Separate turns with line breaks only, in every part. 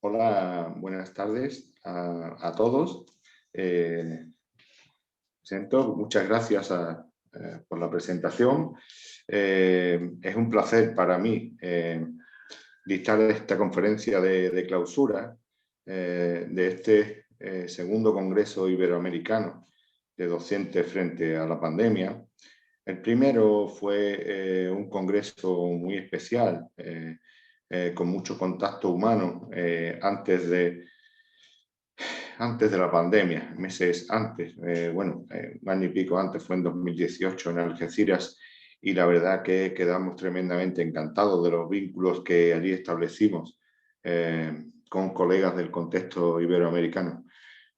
Hola, buenas tardes a todos. Muchas gracias por la presentación. Es un placer para mí dictar esta conferencia de clausura de este segundo Congreso Iberoamericano de Docentes frente a la pandemia. El primero fue un congreso muy especial, con mucho contacto humano antes de la pandemia, meses antes, un año y pico antes, fue en 2018 en Algeciras, y la verdad que quedamos tremendamente encantados de los vínculos que allí establecimos con colegas del contexto iberoamericano.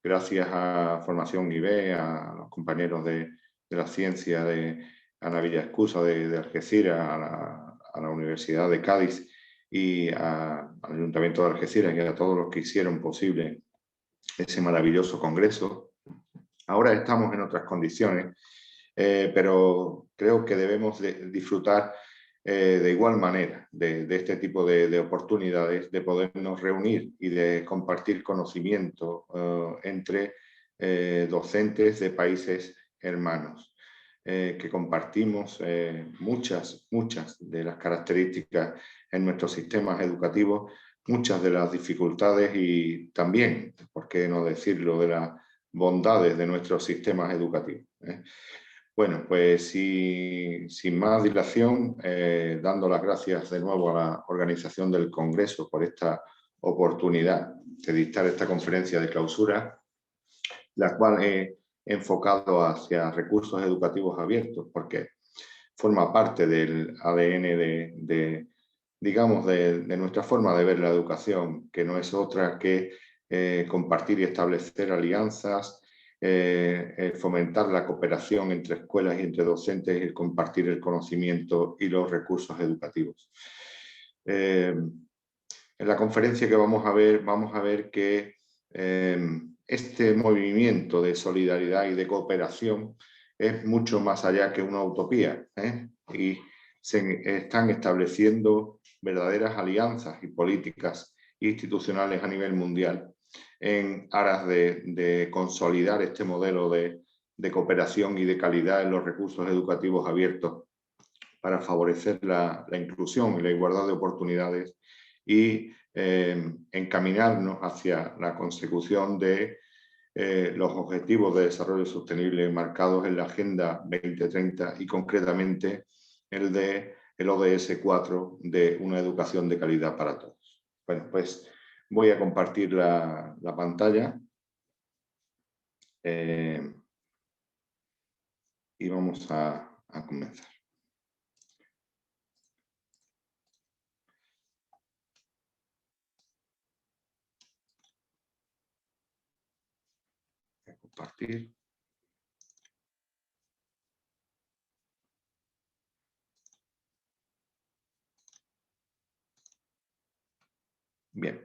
Gracias a Formación IB, a los compañeros de la ciencia de Ana Villaescusa de Algeciras, a la Universidad de Cádiz y al Ayuntamiento de Algeciras y a todos los que hicieron posible ese maravilloso congreso. Ahora estamos en otras condiciones, pero creo que debemos disfrutar de igual manera de este tipo de oportunidades, de podernos reunir y de compartir conocimiento entre docentes de países hermanos, que compartimos muchas de las características en nuestros sistemas educativos, muchas de las dificultades y también, por qué no decirlo, de las bondades de nuestros sistemas educativos. Bueno, pues sin más dilación, dando las gracias de nuevo a la organización del Congreso por esta oportunidad de dictar esta conferencia de clausura, la cual he enfocado hacia recursos educativos abiertos, porque forma parte del ADN de nuestra forma de ver la educación, que no es otra que compartir y establecer alianzas, fomentar la cooperación entre escuelas y entre docentes y compartir el conocimiento y los recursos educativos. En la conferencia que vamos a ver que este movimiento de solidaridad y de cooperación es mucho más allá que una utopía, y se están estableciendo verdaderas alianzas y políticas institucionales a nivel mundial en aras de consolidar este modelo de cooperación y de calidad en los recursos educativos abiertos para favorecer la inclusión y la igualdad de oportunidades y encaminarnos hacia la consecución de los objetivos de desarrollo sostenible marcados en la Agenda 2030 y concretamente el ODS 4 de una educación de calidad para todos. Bueno, pues voy a compartir la pantalla y vamos a comenzar. Voy a compartir. Bien.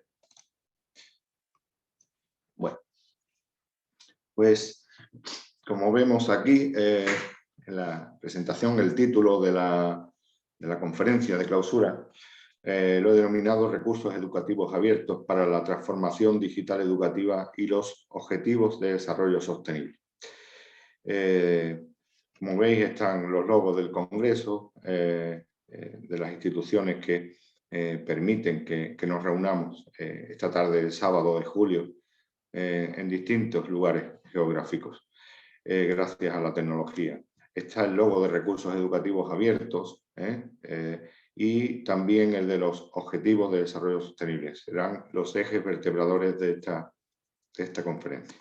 Bueno, pues como vemos aquí en la presentación, el título de la conferencia de clausura, lo he denominado Recursos Educativos Abiertos para la Transformación Digital Educativa y los Objetivos de Desarrollo Sostenible. Como veis, están los logos del Congreso, de las instituciones que permiten que nos reunamos esta tarde del sábado de julio en distintos lugares geográficos, gracias a la tecnología. Está el logo de Recursos Educativos Abiertos y también el de los Objetivos de Desarrollo Sostenible. Serán los ejes vertebradores de esta conferencia.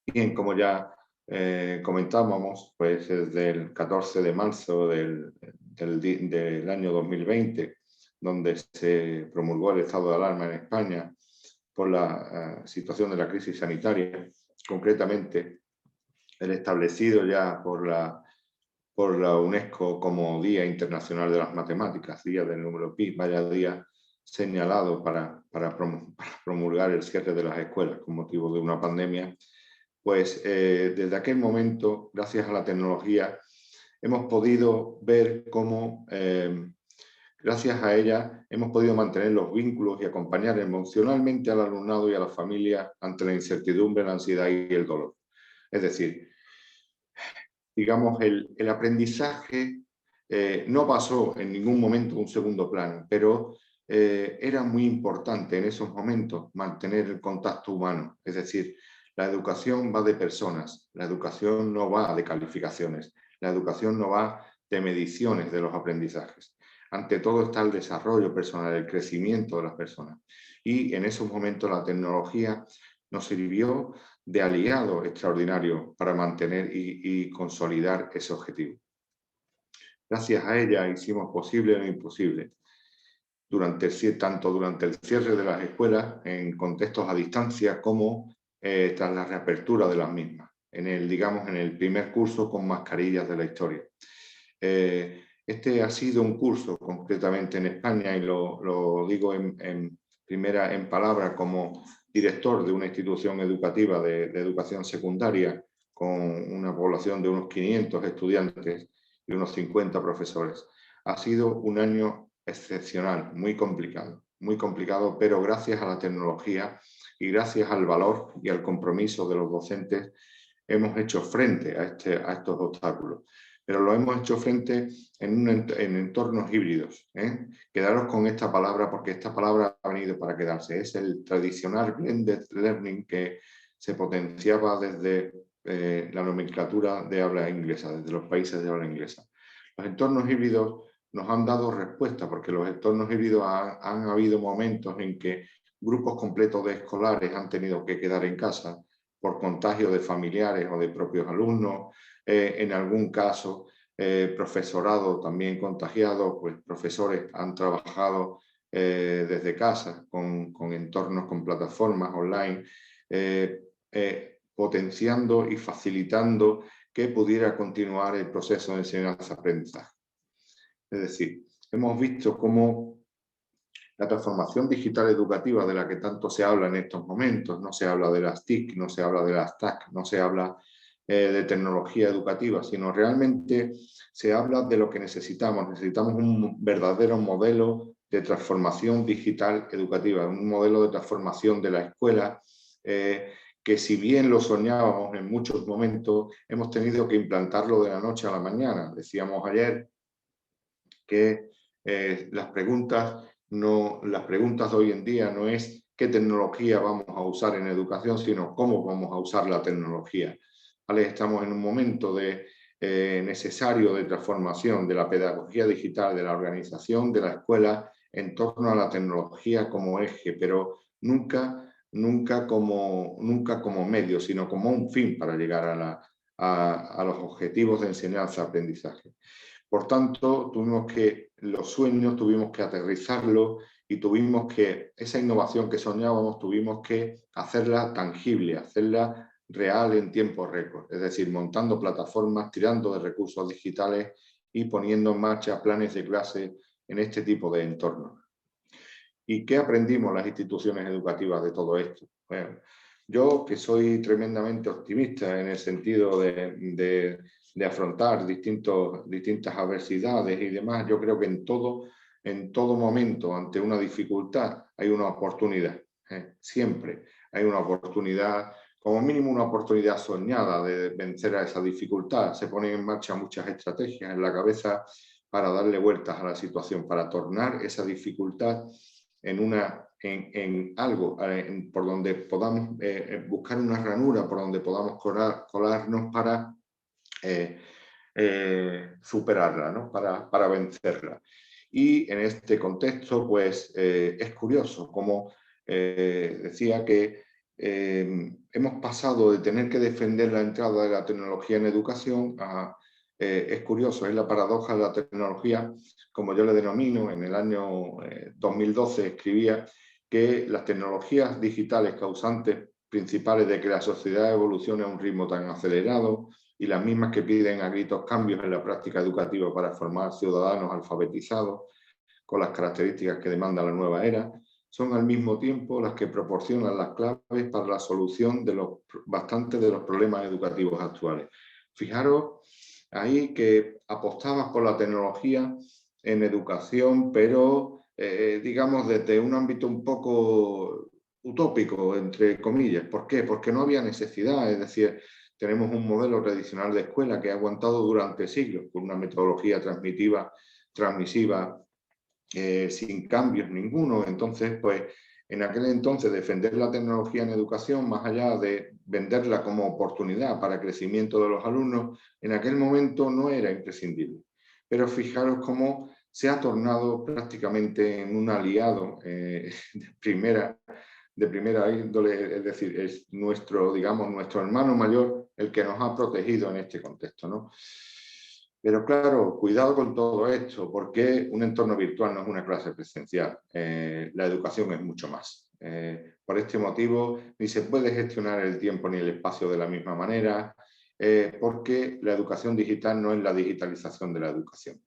Bien, como ya comentábamos, pues desde el 14 de marzo del año 2020, donde se promulgó el estado de alarma en España por la situación de la crisis sanitaria, concretamente el establecido ya por la UNESCO como Día Internacional de las Matemáticas, Día del Número Pi, vaya día señalado para promulgar el cierre de las escuelas con motivo de una pandemia, pues desde aquel momento, gracias a la tecnología, hemos podido ver cómo Gracias a ella hemos podido mantener los vínculos y acompañar emocionalmente al alumnado y a la familia ante la incertidumbre, la ansiedad y el dolor. Es decir, digamos, el aprendizaje no pasó en ningún momento a un segundo plano, pero era muy importante en esos momentos mantener el contacto humano. Es decir, la educación va de personas, la educación no va de calificaciones, la educación no va de mediciones de los aprendizajes. Ante todo está el desarrollo personal, el crecimiento de las personas. Y en esos momentos la tecnología nos sirvió de aliado extraordinario para mantener y consolidar ese objetivo. Gracias a ella hicimos posible lo imposible, tanto durante el cierre de las escuelas en contextos a distancia como tras la reapertura de las mismas, digamos, en el primer curso con mascarillas de la historia. Este ha sido un curso concretamente en España, y lo digo en palabras como director de una institución educativa de educación secundaria con una población de unos 500 estudiantes y unos 50 profesores. Ha sido un año excepcional, muy complicado, pero gracias a la tecnología y gracias al valor y al compromiso de los docentes hemos hecho frente a estos obstáculos. Pero lo hemos hecho frente en entornos híbridos. Quedaros con esta palabra porque esta palabra ha venido para quedarse. Es el tradicional blended learning que se potenciaba desde la nomenclatura de habla inglesa, desde los países de habla inglesa. Los entornos híbridos nos han dado respuesta porque los entornos híbridos han habido momentos en que grupos completos de escolares han tenido que quedar en casa por contagio de familiares o de propios alumnos, en algún caso profesorado también contagiado, pues profesores han trabajado desde casa con entornos, con plataformas online, potenciando y facilitando que pudiera continuar el proceso de enseñanza-aprendizaje. Es decir, hemos visto cómo la transformación digital educativa de la que tanto se habla en estos momentos, no se habla de las TIC, no se habla de las TAC, no se habla de tecnología educativa, sino realmente se habla de lo que necesitamos. Necesitamos un verdadero modelo de transformación digital educativa, un modelo de transformación de la escuela que si bien lo soñábamos en muchos momentos, hemos tenido que implantarlo de la noche a la mañana. Decíamos ayer que las preguntas de hoy en día no es qué tecnología vamos a usar en educación, sino cómo vamos a usar la tecnología. ¿Vale? Estamos en un momento necesario de transformación de la pedagogía digital, de la organización de la escuela en torno a la tecnología como eje, pero nunca como medio, sino como un fin para llegar a los objetivos de enseñanza-aprendizaje. Por tanto, los sueños tuvimos que aterrizarlos y esa innovación que soñábamos, tuvimos que hacerla tangible, hacerla real en tiempo récord. Es decir, montando plataformas, tirando de recursos digitales y poniendo en marcha planes de clase en este tipo de entornos. ¿Y qué aprendimos las instituciones educativas de todo esto? Bueno, yo, que soy tremendamente optimista en el sentido de afrontar distintas adversidades y demás, yo creo que en todo momento, ante una dificultad, hay una oportunidad. Siempre hay una oportunidad, como mínimo una oportunidad soñada de vencer a esa dificultad. Se ponen en marcha muchas estrategias en la cabeza para darle vueltas a la situación, para tornar esa dificultad en algo por donde podamos buscar una ranura, por donde podamos colarnos para superarla, ¿no? para vencerla. Y en este contexto, pues es curioso, como decía que hemos pasado de tener que defender la entrada de la tecnología en educación a... es curioso, es la paradoja de la tecnología, como yo le denomino. En el año 2012 escribía que las tecnologías digitales causantes principales de que la sociedad evolucione a un ritmo tan acelerado y las mismas que piden a gritos cambios en la práctica educativa para formar ciudadanos alfabetizados con las características que demanda la nueva era, son al mismo tiempo las que proporcionan las claves para la solución de bastantes de los problemas educativos actuales. Fijaros ahí que apostabas por la tecnología en educación, pero digamos desde un ámbito un poco utópico, entre comillas. ¿Por qué? Porque no había necesidad, es decir, tenemos un modelo tradicional de escuela que ha aguantado durante siglos con una metodología transmisiva, sin cambios ninguno. Entonces, pues, en aquel entonces defender la tecnología en educación, más allá de venderla como oportunidad para el crecimiento de los alumnos, en aquel momento no era imprescindible. Pero fijaros cómo se ha tornado prácticamente en un aliado de primera índole, es decir, es nuestro, digamos, nuestro hermano mayor el que nos ha protegido en este contexto, ¿no? Pero claro, cuidado con todo esto, porque un entorno virtual no es una clase presencial. La educación es mucho más. Por este motivo, ni se puede gestionar el tiempo ni el espacio de la misma manera, porque la educación digital no es la digitalización de la educación.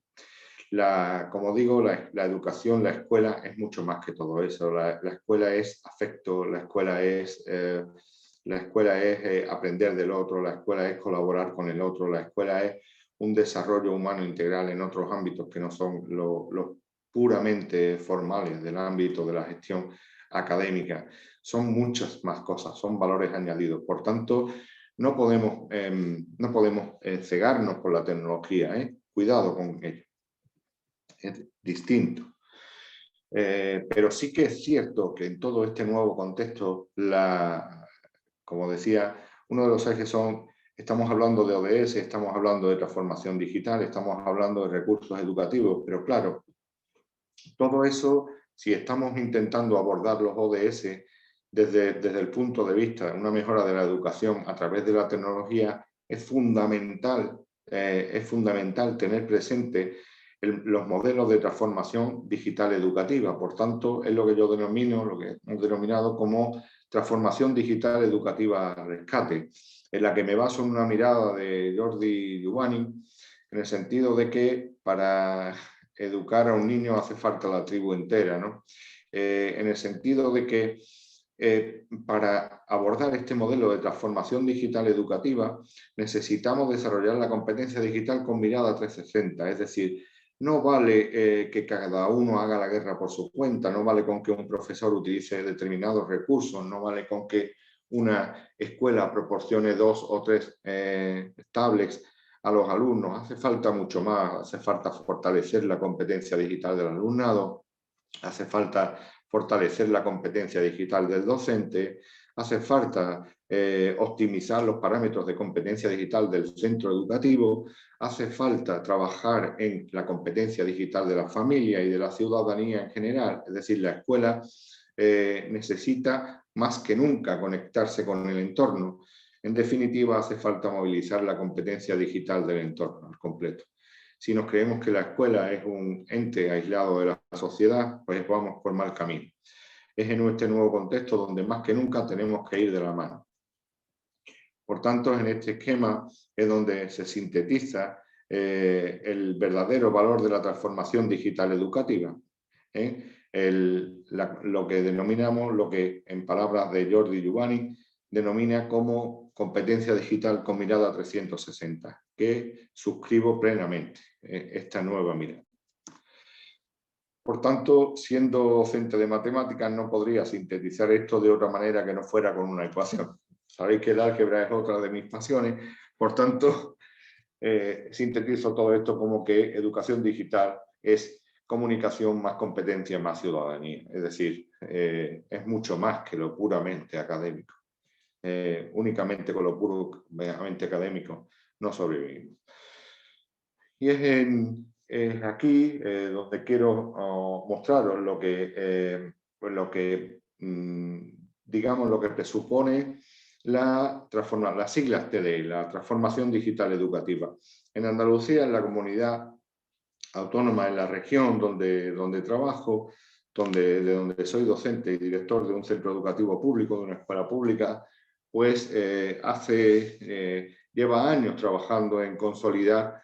Como digo, la educación, la escuela es mucho más que todo eso. La escuela es afecto, la escuela es aprender del otro, la escuela es colaborar con el otro, la escuela es un desarrollo humano integral en otros ámbitos que no son los puramente formales del ámbito de la gestión académica. Son muchas más cosas, son valores añadidos. Por tanto, no podemos cegarnos por la tecnología, cuidado con ello. Es distinto. Pero sí que es cierto que en todo este nuevo contexto, como decía, uno de los ejes estamos hablando de ODS, estamos hablando de transformación digital, estamos hablando de recursos educativos, pero claro, todo eso, si estamos intentando abordar los ODS desde el punto de vista de una mejora de la educación a través de la tecnología, es fundamental tener presente los modelos de transformación digital educativa. Por tanto, es lo que yo denomino, lo que hemos denominado como transformación digital educativa rescate, en la que me baso en una mirada de Jordi Giovanni, en el sentido de que para educar a un niño hace falta la tribu entera, ¿no? En el sentido de que para abordar este modelo de transformación digital educativa necesitamos desarrollar la competencia digital con mirada 360, es decir, no vale que cada uno haga la guerra por su cuenta, no vale con que un profesor utilice determinados recursos, no vale con que una escuela proporcione 2 o 3 tablets a los alumnos. Hace falta mucho más, hace falta fortalecer la competencia digital del alumnado, hace falta fortalecer la competencia digital del docente, hace falta optimizar los parámetros de competencia digital del centro educativo, hace falta trabajar en la competencia digital de la familia y de la ciudadanía en general, es decir, la escuela necesita más que nunca conectarse con el entorno. En definitiva, hace falta movilizar la competencia digital del entorno al completo. Si nos creemos que la escuela es un ente aislado de la sociedad, pues vamos por mal camino. Es en este nuevo contexto donde más que nunca tenemos que ir de la mano. Por tanto, en este esquema es donde se sintetiza el verdadero valor de la transformación digital educativa. Lo que denominamos, lo que en palabras de Jordi Giovanni, denomina como competencia digital con mirada 360, que suscribo plenamente esta nueva mirada. Por tanto, siendo docente de matemáticas, no podría sintetizar esto de otra manera que no fuera con una ecuación. Sabéis que el álgebra es otra de mis pasiones, por tanto, sintetizo todo esto como que educación digital es comunicación más competencia más ciudadanía. Es decir, es mucho más que lo puramente académico. Únicamente con lo puramente académico no sobrevivimos. Y es aquí donde quiero mostraros digamos, lo que presupone las siglas TDI, la transformación digital educativa. En Andalucía, en la comunidad autónoma, en la región donde trabajo, de donde soy docente y director de un centro educativo público, de una escuela pública, pues lleva años trabajando en consolidar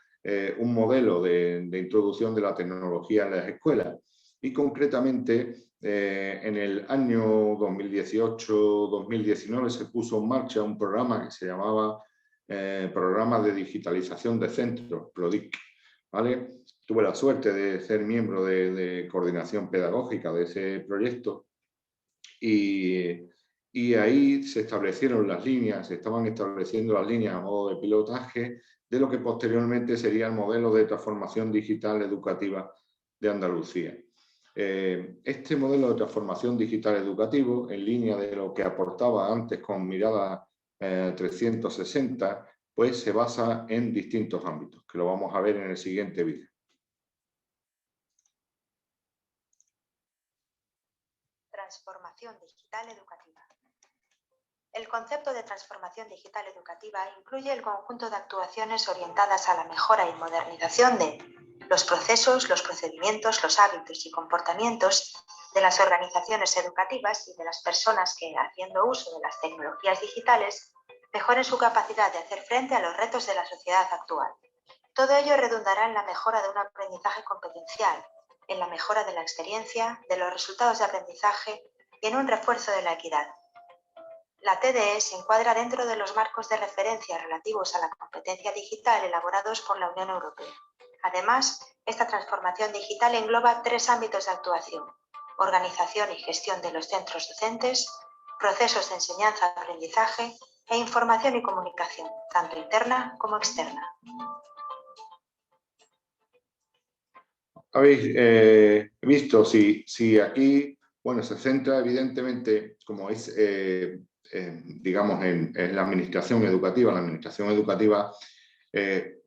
un modelo de introducción de la tecnología en las escuelas. Y concretamente, en el año 2018-2019 se puso en marcha un programa que se llamaba Programa de Digitalización de Centros, PRODIC, ¿vale? tuve la suerte de ser miembro de coordinación pedagógica de ese proyecto y ahí se establecieron las líneas, se estaban estableciendo las líneas a modo de pilotaje de lo que posteriormente sería el modelo de transformación digital educativa de Andalucía. Este modelo de transformación digital educativo, en línea de lo que aportaba antes con mirada 360, pues se basa en distintos ámbitos, que lo vamos a ver en el siguiente vídeo.
Transformación digital educativa. El concepto de transformación digital educativa incluye el conjunto de actuaciones orientadas a la mejora y modernización de los procesos, los procedimientos, los hábitos y comportamientos de las organizaciones educativas y de las personas que, haciendo uso de las tecnologías digitales, mejoren su capacidad de hacer frente a los retos de la sociedad actual. Todo ello redundará en la mejora de un aprendizaje competencial, en la mejora de la experiencia, de los resultados de aprendizaje y en un refuerzo de la equidad. La TDE se encuadra dentro de los marcos de referencia relativos a la competencia digital elaborados por la Unión Europea. Además, esta transformación digital engloba 3 ámbitos de actuación: organización y gestión de los centros docentes, procesos de enseñanza-aprendizaje e información y comunicación, tanto interna como externa.
Habéis visto, si aquí, bueno, se centra evidentemente, como es, digamos, en la administración educativa. La administración educativa,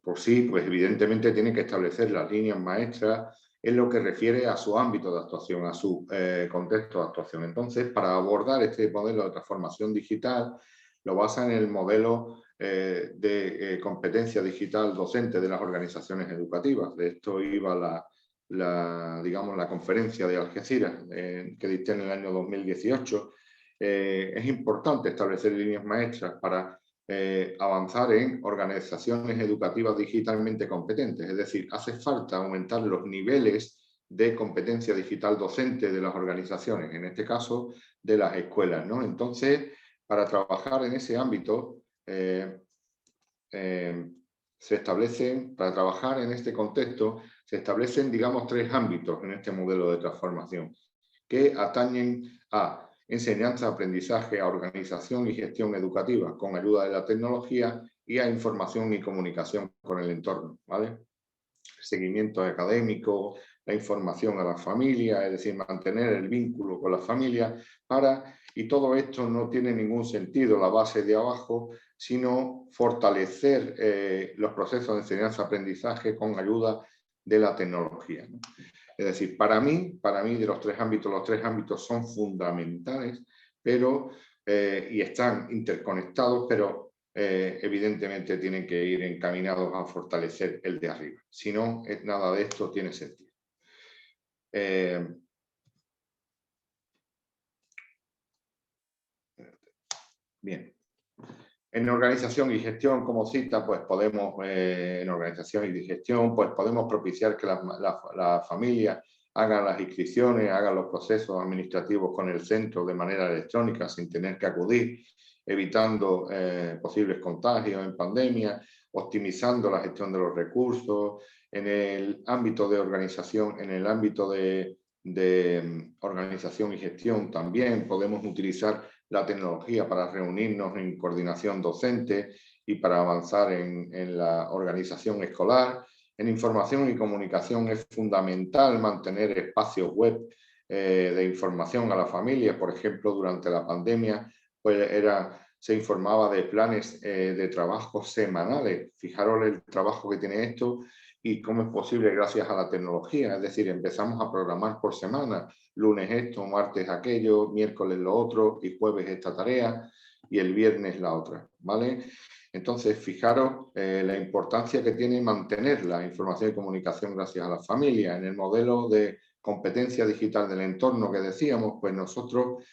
por sí, pues evidentemente tiene que establecer las líneas maestras en lo que refiere a su ámbito de actuación, a su contexto de actuación. Entonces, para abordar este modelo de transformación digital, lo basa en el modelo de competencia digital docente de las organizaciones educativas. De esto iba digamos, la conferencia de Algeciras que dicté en el año 2018. Es importante establecer líneas maestras para avanzar en organizaciones educativas digitalmente competentes. Es decir, hace falta aumentar los niveles de competencia digital docente de las organizaciones, en este caso de las escuelas, ¿no? Entonces, para trabajar en ese ámbito, se establecen, para trabajar en este contexto, se establecen, digamos, 3 ámbitos en este modelo de transformación que atañen a enseñanza, aprendizaje, a organización y gestión educativa con ayuda de la tecnología y a información y comunicación con el entorno, ¿vale? El seguimiento académico, la información a las familias, es decir, mantener el vínculo con las familias y todo esto no tiene ningún sentido, la base de abajo, sino fortalecer los procesos de enseñanza-aprendizaje con ayuda de la tecnología, ¿no? Es decir, para mí de los 3 ámbitos son fundamentales, pero, y están interconectados, pero evidentemente tienen que ir encaminados a fortalecer el de arriba. Si no, nada de esto tiene sentido. Bien. En organización y gestión, como cita, pues podemos, en organización y gestión, pues podemos propiciar que las familias hagan las inscripciones, hagan los procesos administrativos con el centro de manera electrónica sin tener que acudir, evitando posibles contagios en pandemia, optimizando la gestión de los recursos. En el ámbito de organización, en el ámbito de organización y gestión también podemos utilizar la tecnología para reunirnos en coordinación docente y para avanzar en la organización escolar. En información y comunicación es fundamental mantener espacios web de información a la familia. Por ejemplo, durante la pandemia pues se informaba de planes de trabajo semanales. Fijaros el trabajo que tiene esto y cómo es posible gracias a la tecnología. Es decir, empezamos a programar por semana. Lunes esto, martes aquello, miércoles lo otro y jueves esta tarea y el viernes la otra, ¿vale? Entonces, fijaros la importancia que tiene mantener la información y comunicación gracias a la familia. En el modelo de competencia digital del entorno que decíamos, pues nosotros,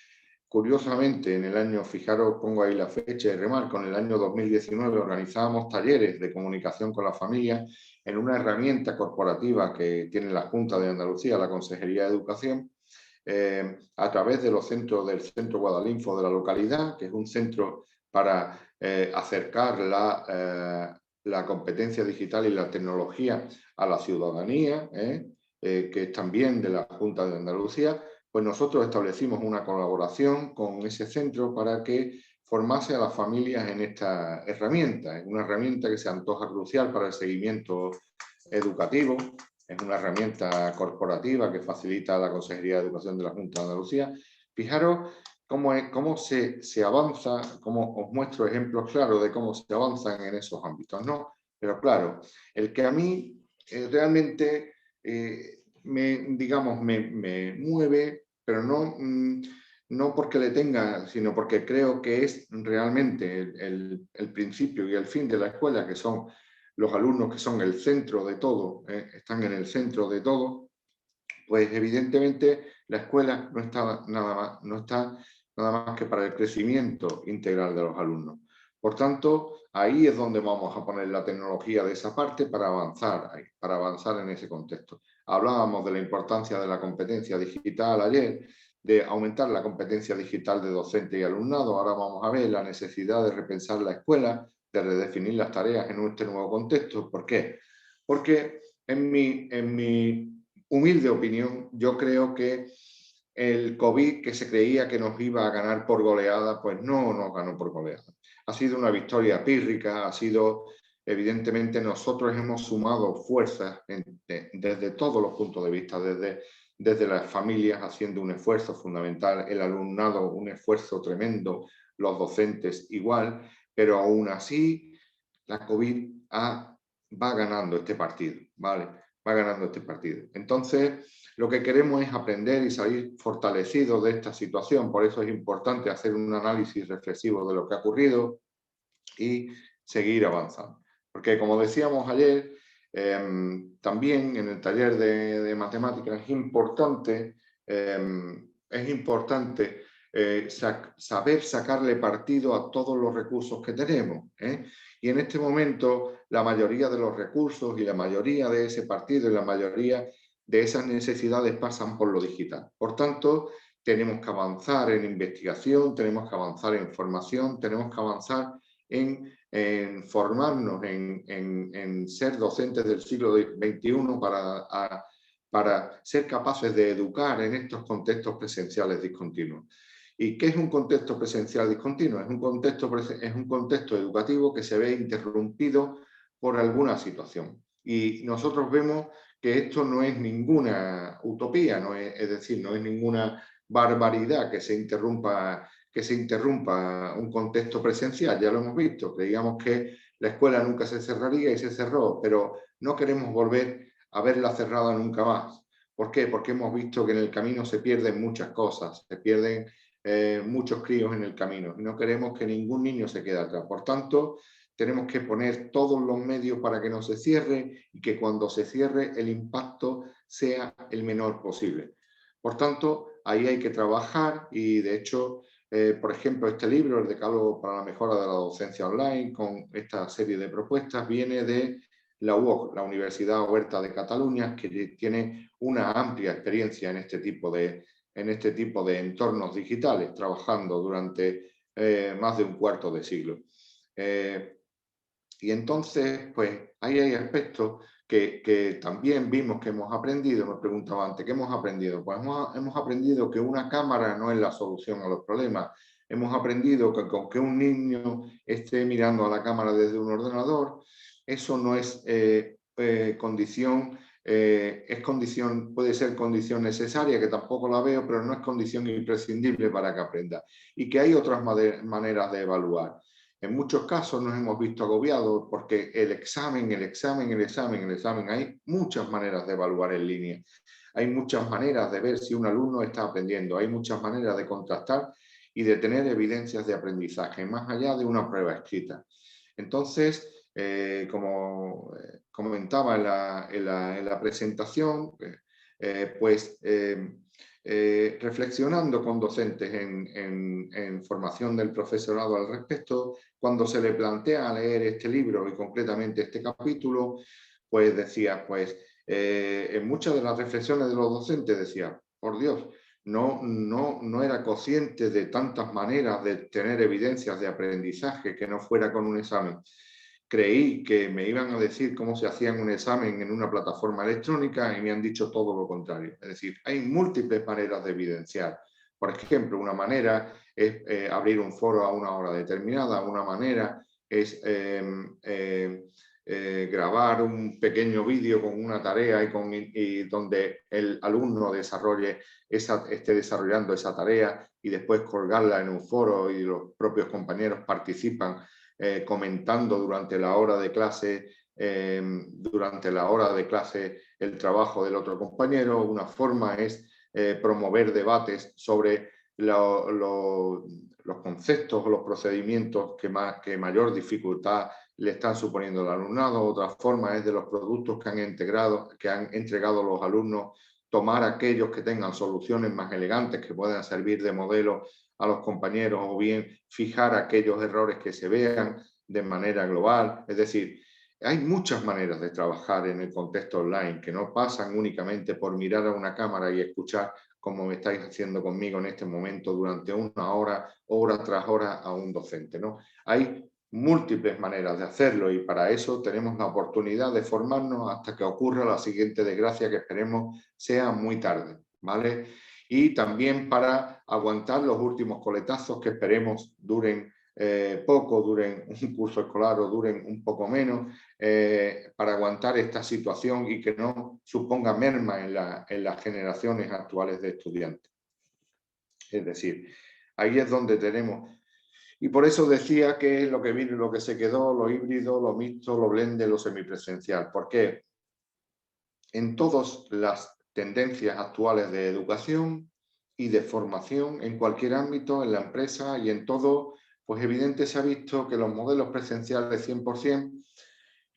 curiosamente, en el año, fijaros, pongo ahí la fecha y remarco, en el año 2019 organizábamos talleres de comunicación con la familia en una herramienta corporativa que tiene la Junta de Andalucía, la Consejería de Educación, a través de los centros del Centro Guadalinfo de la localidad, que es un centro para acercar la competencia digital y la tecnología a la ciudadanía, que es también de la Junta de Andalucía, pues nosotros establecimos una colaboración con ese centro para que formase a las familias en esta herramienta. Es una herramienta que se antoja crucial para el seguimiento educativo, es una herramienta corporativa que facilita la Consejería de Educación de la Junta de Andalucía. Fijaros cómo se avanza, cómo os muestro ejemplos claros de cómo se avanzan en esos ámbitos, ¿no? Pero claro, el que a mí realmente me mueve, pero no porque le tenga, sino porque creo que es realmente el principio y el fin de la escuela, que son los alumnos que son el centro de todo, están en el centro de todo, pues evidentemente la escuela no está nada más que para el crecimiento integral de los alumnos. Por tanto, ahí es donde vamos a poner la tecnología de esa parte para avanzar en ese contexto. Hablábamos de la importancia de la competencia digital ayer, de aumentar la competencia digital de docente y alumnado. Ahora vamos a ver la necesidad de repensar la escuela, de redefinir las tareas en este nuevo contexto. ¿Por qué? Porque en mi humilde opinión, yo creo que el COVID, que se creía que nos iba a ganar por goleada, pues no nos ganó por goleada. Ha sido una victoria pírrica, evidentemente nosotros hemos sumado fuerzas desde todos los puntos de vista, desde las familias haciendo un esfuerzo fundamental, el alumnado un esfuerzo tremendo, los docentes igual, pero aún así la COVID va ganando este partido, ¿vale? Va ganando este partido. Entonces, lo que queremos es aprender y salir fortalecidos de esta situación. Por eso es importante hacer un análisis reflexivo de lo que ha ocurrido y seguir avanzando. Porque, como decíamos ayer, también en el taller de matemáticas es importante saber sacarle partido a todos los recursos que tenemos. Y en este momento la mayoría de los recursos y la mayoría de ese partido y la mayoría de esas necesidades pasan por lo digital. Por tanto, tenemos que avanzar en investigación, tenemos que avanzar en formación, tenemos que avanzar en formarnos, en ser docentes del siglo XXI para ser capaces de educar en estos contextos presenciales discontinuos. ¿Y qué es un contexto presencial discontinuo? Es un contexto educativo que se ve interrumpido por alguna situación. Y nosotros vemos que esto no es ninguna utopía, es decir, no es ninguna barbaridad que se interrumpa un contexto presencial. Ya lo hemos visto, creíamos que la escuela nunca se cerraría y se cerró, pero no queremos volver a verla cerrada nunca más. ¿Por qué? Porque hemos visto que en el camino se pierden muchas cosas, se pierden muchos críos en el camino y no queremos que ningún niño se quede atrás. Por tanto, tenemos que poner todos los medios para que no se cierre y que cuando se cierre el impacto sea el menor posible. Por tanto, ahí hay que trabajar y de hecho, por ejemplo, este libro, El Decálogo para la Mejora de la Docencia Online, con esta serie de propuestas, viene de la UOC, la Universidad Oberta de Cataluña, que tiene una amplia experiencia en este tipo de entornos digitales, trabajando durante más de un cuarto de siglo. Y entonces, pues, ahí hay aspectos que también vimos que hemos aprendido. Me preguntaba antes, ¿qué hemos aprendido? Pues hemos aprendido que una cámara no es la solución a los problemas. Hemos aprendido que con que un niño esté mirando a la cámara desde un ordenador, eso no es condición, puede ser condición necesaria, que tampoco la veo, pero no es condición imprescindible para que aprenda. Y que hay otras maneras de evaluar. En muchos casos nos hemos visto agobiados porque el examen, hay muchas maneras de evaluar en línea. Hay muchas maneras de ver si un alumno está aprendiendo. Hay muchas maneras de contrastar y de tener evidencias de aprendizaje, más allá de una prueba escrita. Entonces, como comentaba en la presentación, reflexionando con docentes en formación del profesorado al respecto, cuando se le plantea leer este libro y concretamente este capítulo, pues decía, en muchas de las reflexiones de los docentes decía, por Dios, no era consciente de tantas maneras de tener evidencias de aprendizaje que no fuera con un examen. creí que me iban a decir cómo se hacía un examen en una plataforma electrónica y me han dicho todo lo contrario. Es decir, hay múltiples maneras de evidenciar. Por ejemplo, una manera es abrir un foro a una hora determinada, una manera es grabar un pequeño vídeo con una tarea y donde el alumno esté desarrollando esa tarea y después colgarla en un foro y los propios compañeros participan comentando durante la hora de clase el trabajo del otro compañero. Una forma es promover debates sobre los conceptos o los procedimientos que mayor dificultad le están suponiendo al alumnado. Otra forma es de los productos que han entregado los alumnos, tomar aquellos que tengan soluciones más elegantes que puedan servir de modelo a los compañeros, o bien fijar aquellos errores que se vean de manera global. Es decir, hay muchas maneras de trabajar en el contexto online que no pasan únicamente por mirar a una cámara y escuchar, como me estáis haciendo conmigo en este momento durante una hora, hora tras hora, a un docente, ¿no? Hay múltiples maneras de hacerlo y para eso tenemos la oportunidad de formarnos hasta que ocurra la siguiente desgracia, que esperemos sea muy tarde, ¿vale? Y también para aguantar los últimos coletazos que esperemos duren poco, duren un curso escolar o duren un poco menos, para aguantar esta situación y que no suponga merma en las generaciones actuales de estudiantes. Es decir, ahí es donde tenemos... Y por eso decía que lo que vino y lo que se quedó, lo híbrido, lo mixto, lo blende, lo semipresencial. ¿Por qué? En todas las tendencias actuales de educación y de formación, en cualquier ámbito, en la empresa y en todo, pues evidente se ha visto que los modelos presenciales 100%,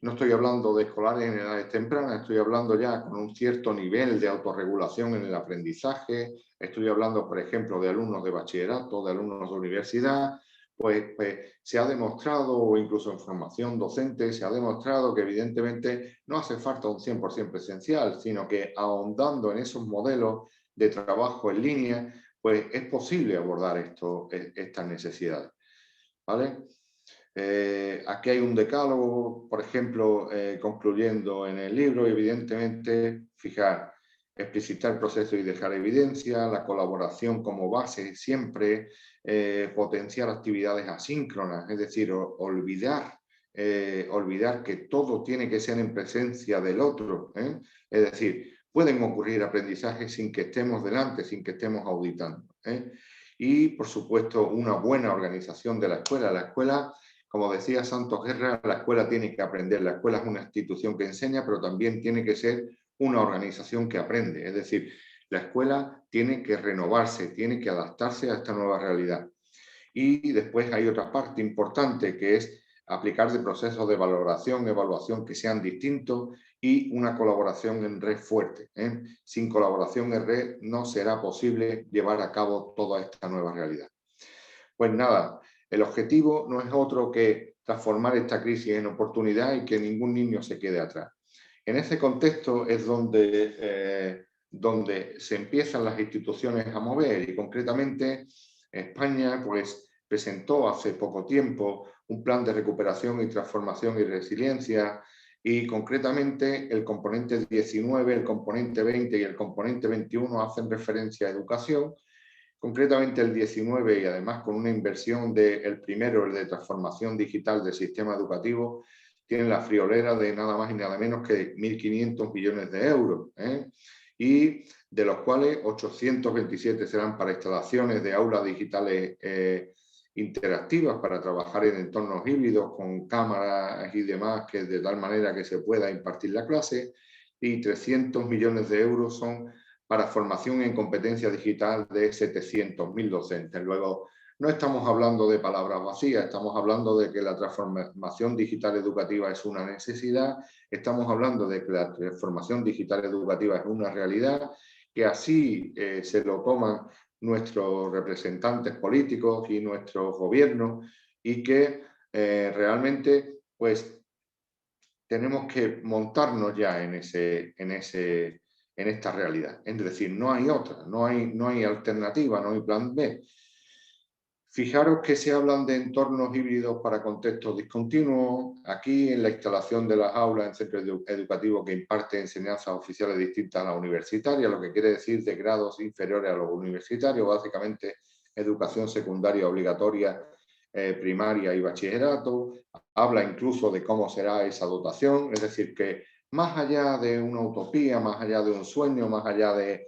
no estoy hablando de escolares en edades tempranas, estoy hablando ya con un cierto nivel de autorregulación en el aprendizaje, estoy hablando, por ejemplo, de alumnos de bachillerato, de alumnos de universidad, pues se ha demostrado, o incluso en formación docente, se ha demostrado que evidentemente no hace falta un 100% presencial, sino que ahondando en esos modelos de trabajo en línea, pues es posible abordar estas necesidades, ¿vale? Aquí hay un decálogo, por ejemplo, concluyendo en el libro, evidentemente, fijar, explicitar el proceso y dejar evidencia, la colaboración como base siempre, potenciar actividades asíncronas, es decir, olvidar que todo tiene que ser en presencia del otro, ¿eh? Es decir, pueden ocurrir aprendizajes sin que estemos delante, sin que estemos auditando, ¿eh? Y, por supuesto, una buena organización de la escuela. La escuela, como decía Santos Guerra, la escuela tiene que aprender. La escuela es una institución que enseña, pero también tiene que ser una organización que aprende. Es decir, la escuela tiene que renovarse, tiene que adaptarse a esta nueva realidad. Y después hay otra parte importante, que es aplicar de procesos de valoración, evaluación que sean distintos y una colaboración en red fuerte, ¿eh? Sin colaboración en red no será posible llevar a cabo toda esta nueva realidad. Pues nada, el objetivo no es otro que transformar esta crisis en oportunidad y que ningún niño se quede atrás. En ese contexto es donde se empiezan las instituciones a mover y concretamente España pues presentó hace poco tiempo un plan de recuperación y transformación y resiliencia, y concretamente el componente 19, el componente 20 y el componente 21 hacen referencia a educación. Concretamente el 19, y además con una inversión el primero, el de transformación digital del sistema educativo, tiene la friolera de nada más y nada menos que 1.500 millones de euros, ¿eh? Y de los cuales 827 serán para instalaciones de aulas digitales interactivas para trabajar en entornos híbridos con cámaras y demás, que de tal manera que se pueda impartir la clase, y 300 millones de euros son para formación en competencia digital de 700.000 docentes. Luego, no estamos hablando de palabras vacías, estamos hablando de que la transformación digital educativa es una necesidad, estamos hablando de que la transformación digital educativa es una realidad, que así se lo toman nuestros representantes políticos y nuestros gobiernos, y que realmente pues tenemos que montarnos ya en esta realidad. Es decir, no hay otra, no hay alternativa, no hay plan B. Fijaros que se hablan de entornos híbridos para contextos discontinuos. Aquí en la instalación de las aulas en centros educativos que imparten enseñanzas oficiales distintas a la universitaria, lo que quiere decir de grados inferiores a los universitarios, básicamente educación secundaria obligatoria, primaria y bachillerato. Habla incluso de cómo será esa dotación, es decir, que más allá de una utopía, más allá de un sueño, más allá de...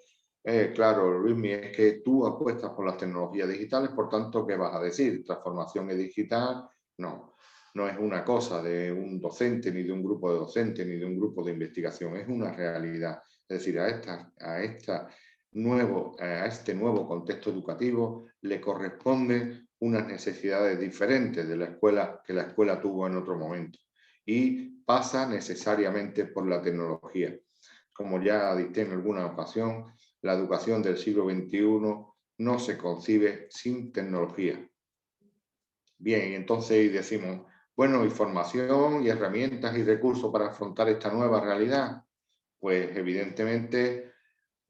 claro, Luismi, es que tú apuestas por las tecnologías digitales, por tanto, ¿qué vas a decir? ¿Transformación digital? No, no es una cosa de un docente, ni de un grupo de docentes, ni de un grupo de investigación, es una realidad. Es decir, a este nuevo contexto educativo le corresponden unas necesidades diferentes de la escuela que la escuela tuvo en otro momento. Y pasa necesariamente por la tecnología. Como ya dicté en alguna ocasión, la educación del siglo XXI no se concibe sin tecnología. Bien, entonces decimos, bueno, ¿y formación y herramientas y recursos para afrontar esta nueva realidad? Pues evidentemente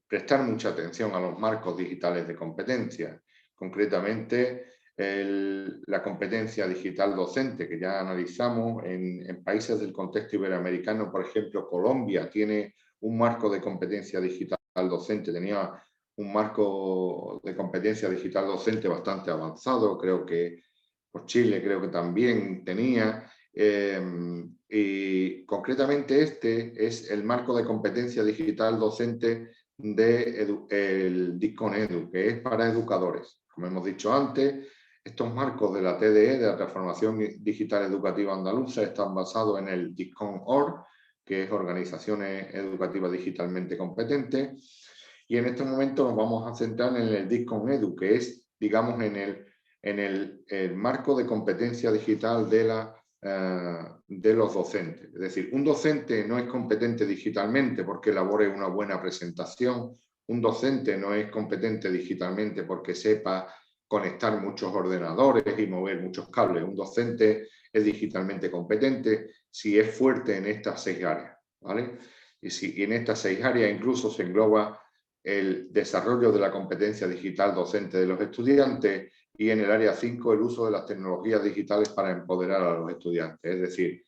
prestar mucha atención a los marcos digitales de competencia, concretamente la competencia digital docente que ya analizamos en países del contexto iberoamericano. Por ejemplo, Colombia tiene un marco de competencia digital docente, tenía un marco de competencia digital docente bastante avanzado, creo que por Chile creo que también tenía, y concretamente este es el marco de competencia digital docente del DISCON-EDU, que es para educadores. Como hemos dicho antes, estos marcos de la TDE, de la Transformación Digital Educativa Andaluza, están basados en el DISCON-OR, que es Organizaciones Educativas Digitalmente Competentes, y en este momento nos vamos a centrar en el DISCON-EDU, que es, digamos, en el marco de competencia digital de los docentes. Es decir, un docente no es competente digitalmente porque elabore una buena presentación, un docente no es competente digitalmente porque sepa conectar muchos ordenadores y mover muchos cables. Un docente es digitalmente competente si es fuerte en estas 6 áreas, ¿vale? Y si en estas 6 áreas incluso se engloba el desarrollo de la competencia digital docente de los estudiantes, y en el área 5 el uso de las tecnologías digitales para empoderar a los estudiantes. Es decir,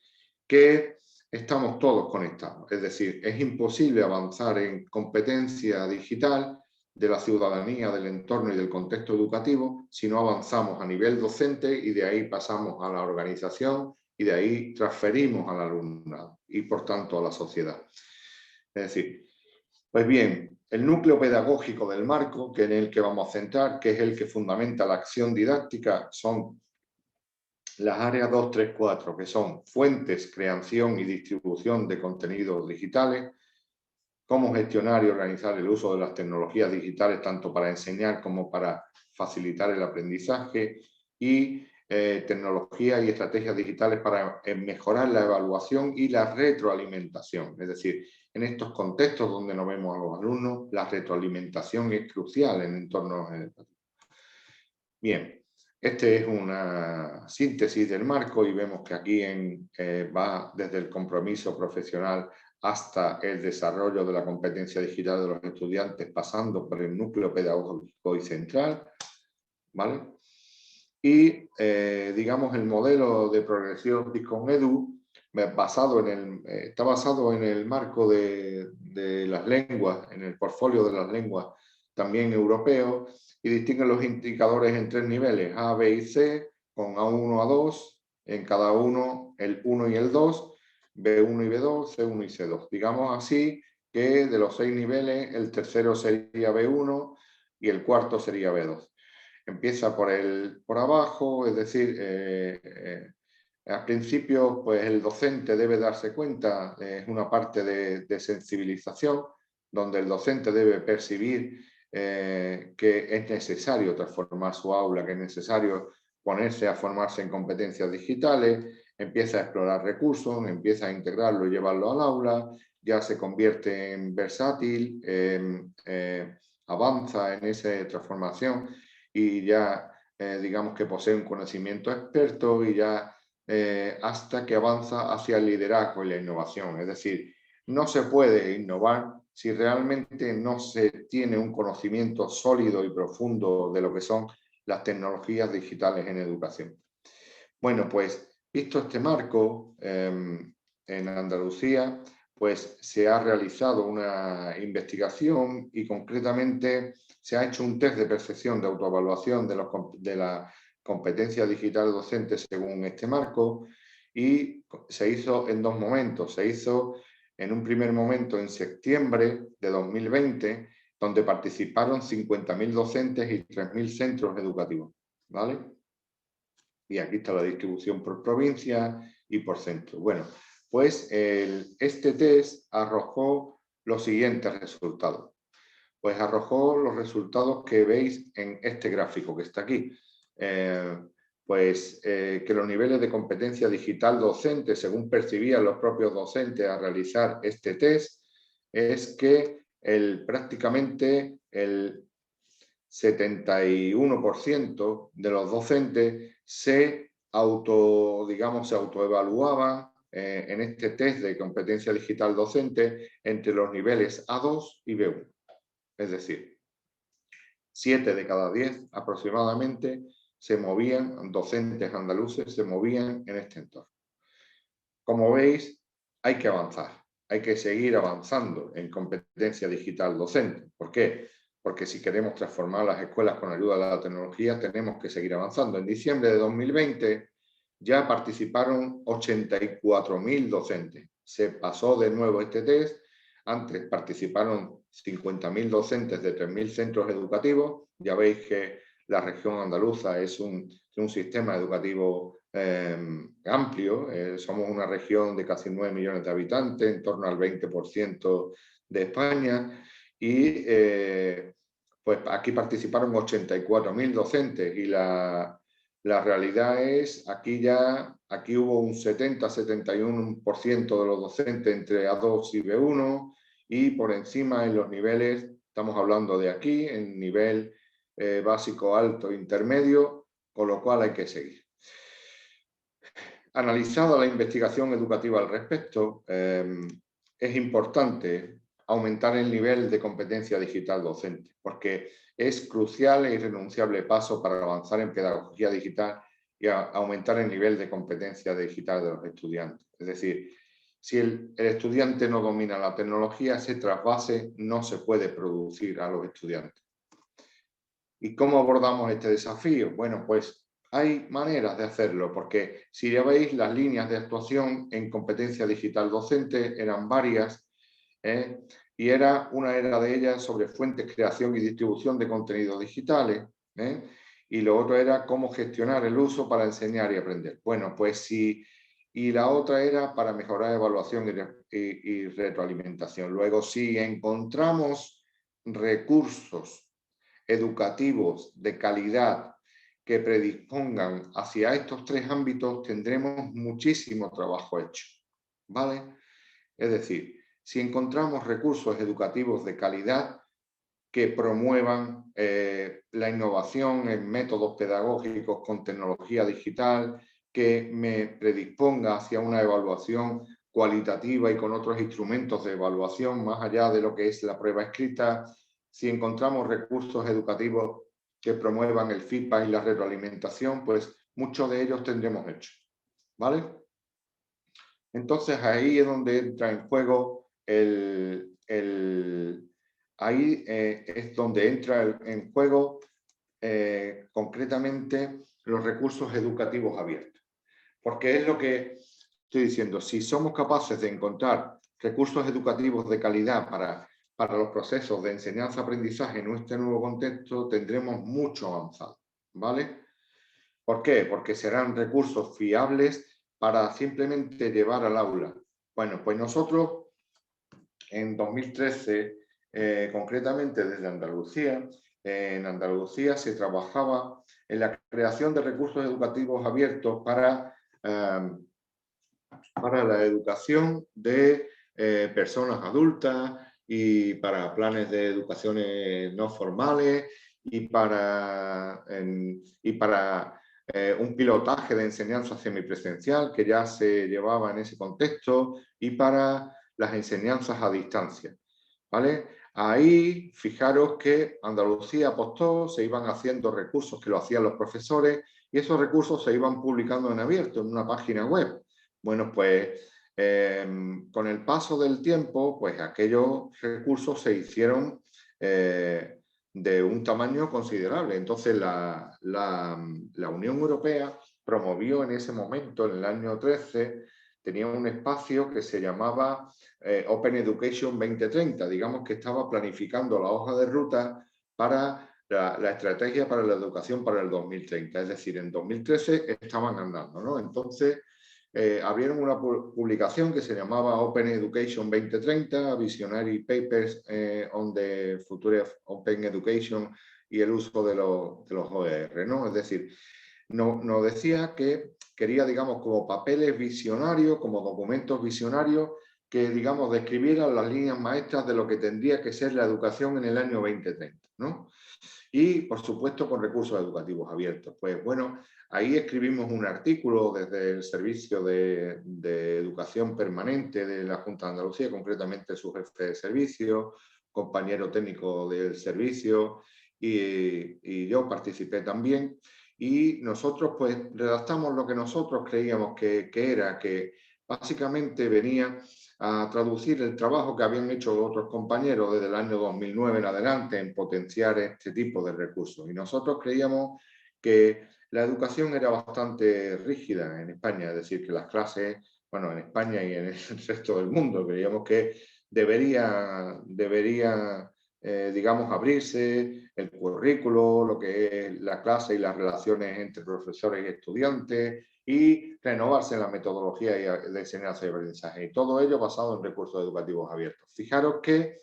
que estamos todos conectados. Es decir, es imposible avanzar en competencia digital de la ciudadanía, del entorno y del contexto educativo si no avanzamos a nivel docente y de ahí pasamos a la organización y de ahí transferimos al alumnado y por tanto a la sociedad. Es decir, pues bien, el núcleo pedagógico del marco, que en el que vamos a centrar, que es el que fundamenta la acción didáctica, son las áreas 2, 3, 4, que son fuentes, creación y distribución de contenidos digitales, cómo gestionar y organizar el uso de las tecnologías digitales, tanto para enseñar como para facilitar el aprendizaje, y tecnologías y estrategias digitales para mejorar la evaluación y la retroalimentación. Es decir, en estos contextos donde no vemos a los alumnos, la retroalimentación es crucial en entornos educativos. Bien, este es una síntesis del marco y vemos que aquí va desde el compromiso profesional hasta el desarrollo de la competencia digital de los estudiantes, pasando por el núcleo pedagógico y central, ¿vale? Y, digamos, el modelo de progresión DISCON-EDU está basado en el marco de las lenguas, en el portfolio de las lenguas también europeo, y distinguen los indicadores en 3 niveles, A, B y C, con A1 a 2, en cada uno el 1 y el 2, B1 y B2, C1 y C2. Digamos así que de los 6 niveles, el tercero sería B1 y el cuarto sería B2. Empieza por abajo, es decir, al principio pues el docente debe darse cuenta, es una parte de sensibilización, donde el docente debe percibir que es necesario transformar su aula, que es necesario ponerse a formarse en competencias digitales, empieza a explorar recursos, empieza a integrarlo y llevarlo al aula, ya se convierte en versátil, avanza en esa transformación y ya digamos que posee un conocimiento experto y ya hasta que avanza hacia el liderazgo y la innovación. Es decir, no se puede innovar si realmente no se tiene un conocimiento sólido y profundo de lo que son las tecnologías digitales en educación. Bueno, pues visto este marco, en Andalucía, pues se ha realizado una investigación y concretamente se ha hecho un test de percepción de autoevaluación de la competencia digital docente según este marco, y se hizo en dos momentos. Se hizo en un primer momento en septiembre de 2020, donde participaron 50.000 docentes y 3.000 centros educativos, ¿vale? Y aquí está la distribución por provincia y por centro. Bueno, pues este test arrojó los siguientes resultados. Pues arrojó los resultados que veis en este gráfico que está aquí. Que los niveles de competencia digital docente, según percibían los propios docentes al realizar este test, es que prácticamente el 71% de los docentes se autoevaluaban en este test de competencia digital docente entre los niveles A2 y B1. Es decir, 7 de cada 10 aproximadamente docentes andaluces se movían en este entorno. Como veis, hay que avanzar, hay que seguir avanzando en competencia digital docente. ¿Por qué? Porque si queremos transformar las escuelas con ayuda de la tecnología, tenemos que seguir avanzando. En diciembre de 2020 ya participaron 84.000 docentes. Se pasó de nuevo este test. Antes participaron 50.000 docentes de 3.000 centros educativos. Ya veis que la región andaluza es un sistema educativo amplio. Somos una región de casi 9 millones de habitantes, en torno al 20% de España. Y pues aquí participaron 84.000 docentes y la realidad es, aquí hubo un 70-71% de los docentes entre A2 y B1, y por encima en los niveles, estamos hablando de aquí, en nivel básico, alto, intermedio, con lo cual hay que seguir. Analizada la investigación educativa al respecto, es importante aumentar el nivel de competencia digital docente, porque es crucial e irrenunciable paso para avanzar en pedagogía digital y aumentar el nivel de competencia digital de los estudiantes. Es decir, si el estudiante no domina la tecnología, ese trasvase no se puede producir a los estudiantes. ¿Y cómo abordamos este desafío? Bueno, pues hay maneras de hacerlo, porque si ya veis, las líneas de actuación en competencia digital docente eran varias, y una era de ellas sobre fuentes, creación y distribución de contenidos digitales, y lo otro era cómo gestionar el uso para enseñar y aprender. Bueno, pues sí, y la otra era para mejorar evaluación y retroalimentación. Luego, si encontramos recursos educativos de calidad que predispongan hacia estos tres ámbitos, tendremos muchísimo trabajo hecho, ¿vale? Es decir, si encontramos recursos educativos de calidad que promuevan la innovación en métodos pedagógicos con tecnología digital, que me predisponga hacia una evaluación cualitativa y con otros instrumentos de evaluación más allá de lo que es la prueba escrita, si encontramos recursos educativos que promuevan el feedback y la retroalimentación, pues muchos de ellos tendremos hecho, ¿vale? Entonces ahí es donde entra en juego ahí es donde entra en juego concretamente los recursos educativos abiertos. Porque es lo que estoy diciendo, si somos capaces de encontrar recursos educativos de calidad para los procesos de enseñanza-aprendizaje en este nuevo contexto, tendremos mucho avanzado, ¿vale? ¿Por qué? Porque serán recursos fiables para simplemente llevar al aula. Bueno, pues nosotros en 2013, concretamente desde Andalucía, en Andalucía se trabajaba en la creación de recursos educativos abiertos para la educación de personas adultas y para planes de educación no formales y para un pilotaje de enseñanza semipresencial que ya se llevaba en ese contexto y para las enseñanzas a distancia, ¿vale? Ahí, fijaros que Andalucía apostó, se iban haciendo recursos que lo hacían los profesores y esos recursos se iban publicando en abierto, en una página web. Bueno, pues con el paso del tiempo, pues aquellos recursos se hicieron de un tamaño considerable. Entonces la Unión Europea promovió en ese momento, en el año 13, tenía un espacio que se llamaba Open Education 2030, digamos que estaba planificando la hoja de ruta para la estrategia para la educación para el 2030, es decir, en 2013 estaban andando, ¿no? Entonces abrieron una publicación que se llamaba Open Education 2030, Visionary Papers on the Future of Open Education y el uso de los OER, ¿no? Es decir, nos decía que quería, digamos, como papeles visionarios, como documentos visionarios, que, digamos, describieran las líneas maestras de lo que tendría que ser la educación en el año 2030, ¿no? Y, por supuesto, con recursos educativos abiertos. Pues bueno, ahí escribimos un artículo desde el Servicio de Educación Permanente de la Junta de Andalucía, concretamente su jefe de servicio, compañero técnico del servicio, y yo participé también. Y nosotros pues redactamos lo que nosotros creíamos que era, que básicamente venía a traducir el trabajo que habían hecho otros compañeros desde el año 2009 en adelante en potenciar este tipo de recursos. Y nosotros creíamos que la educación era bastante rígida en España, es decir, que las clases, bueno, en España y en el resto del mundo, creíamos que debería digamos, abrirse el currículo, lo que es la clase y las relaciones entre profesores y estudiantes, y renovarse la metodología de enseñanza y aprendizaje. Y todo ello basado en recursos educativos abiertos. Fijaros que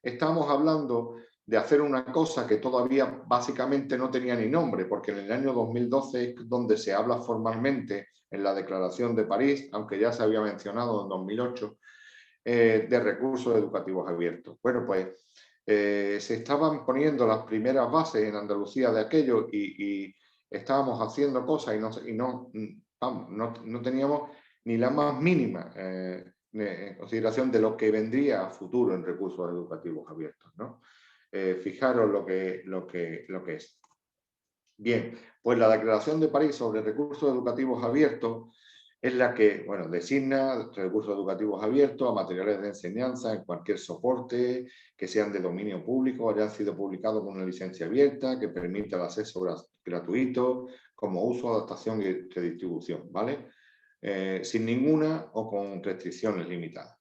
estamos hablando de hacer una cosa que todavía básicamente no tenía ni nombre, porque en el año 2012 es donde se habla formalmente en la Declaración de París, aunque ya se había mencionado en 2008, de recursos educativos abiertos. Bueno, pues se estaban poniendo las primeras bases en Andalucía de aquello y estábamos haciendo cosas y no teníamos ni la más mínima consideración de lo que vendría a futuro en recursos educativos abiertos, ¿no? Fijaros lo que es. Bien, pues la Declaración de París sobre recursos educativos abiertos es la que, bueno, designa recursos educativos abiertos a materiales de enseñanza en cualquier soporte que sean de dominio público o hayan sido publicados con una licencia abierta que permita el acceso gratuito como uso, adaptación y redistribución, ¿vale? Sin ninguna o con restricciones limitadas.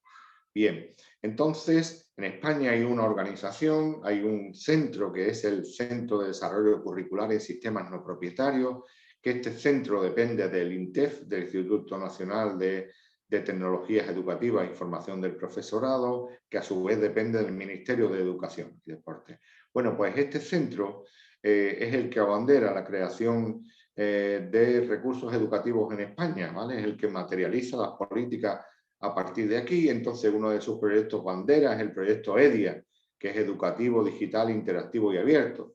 Bien, entonces en España hay una organización, hay un centro que es el Centro de Desarrollo Curricular en Sistemas No Propietarios, que este centro depende del INTEF, del Instituto Nacional de Tecnologías Educativas e Información del Profesorado, que a su vez depende del Ministerio de Educación y Deporte. Bueno, pues este centro es el que abandera la creación de recursos educativos en España, ¿vale? Es el que materializa las políticas a partir de aquí. Entonces, uno de sus proyectos bandera es el proyecto EDIA, que es educativo, digital, interactivo y abierto.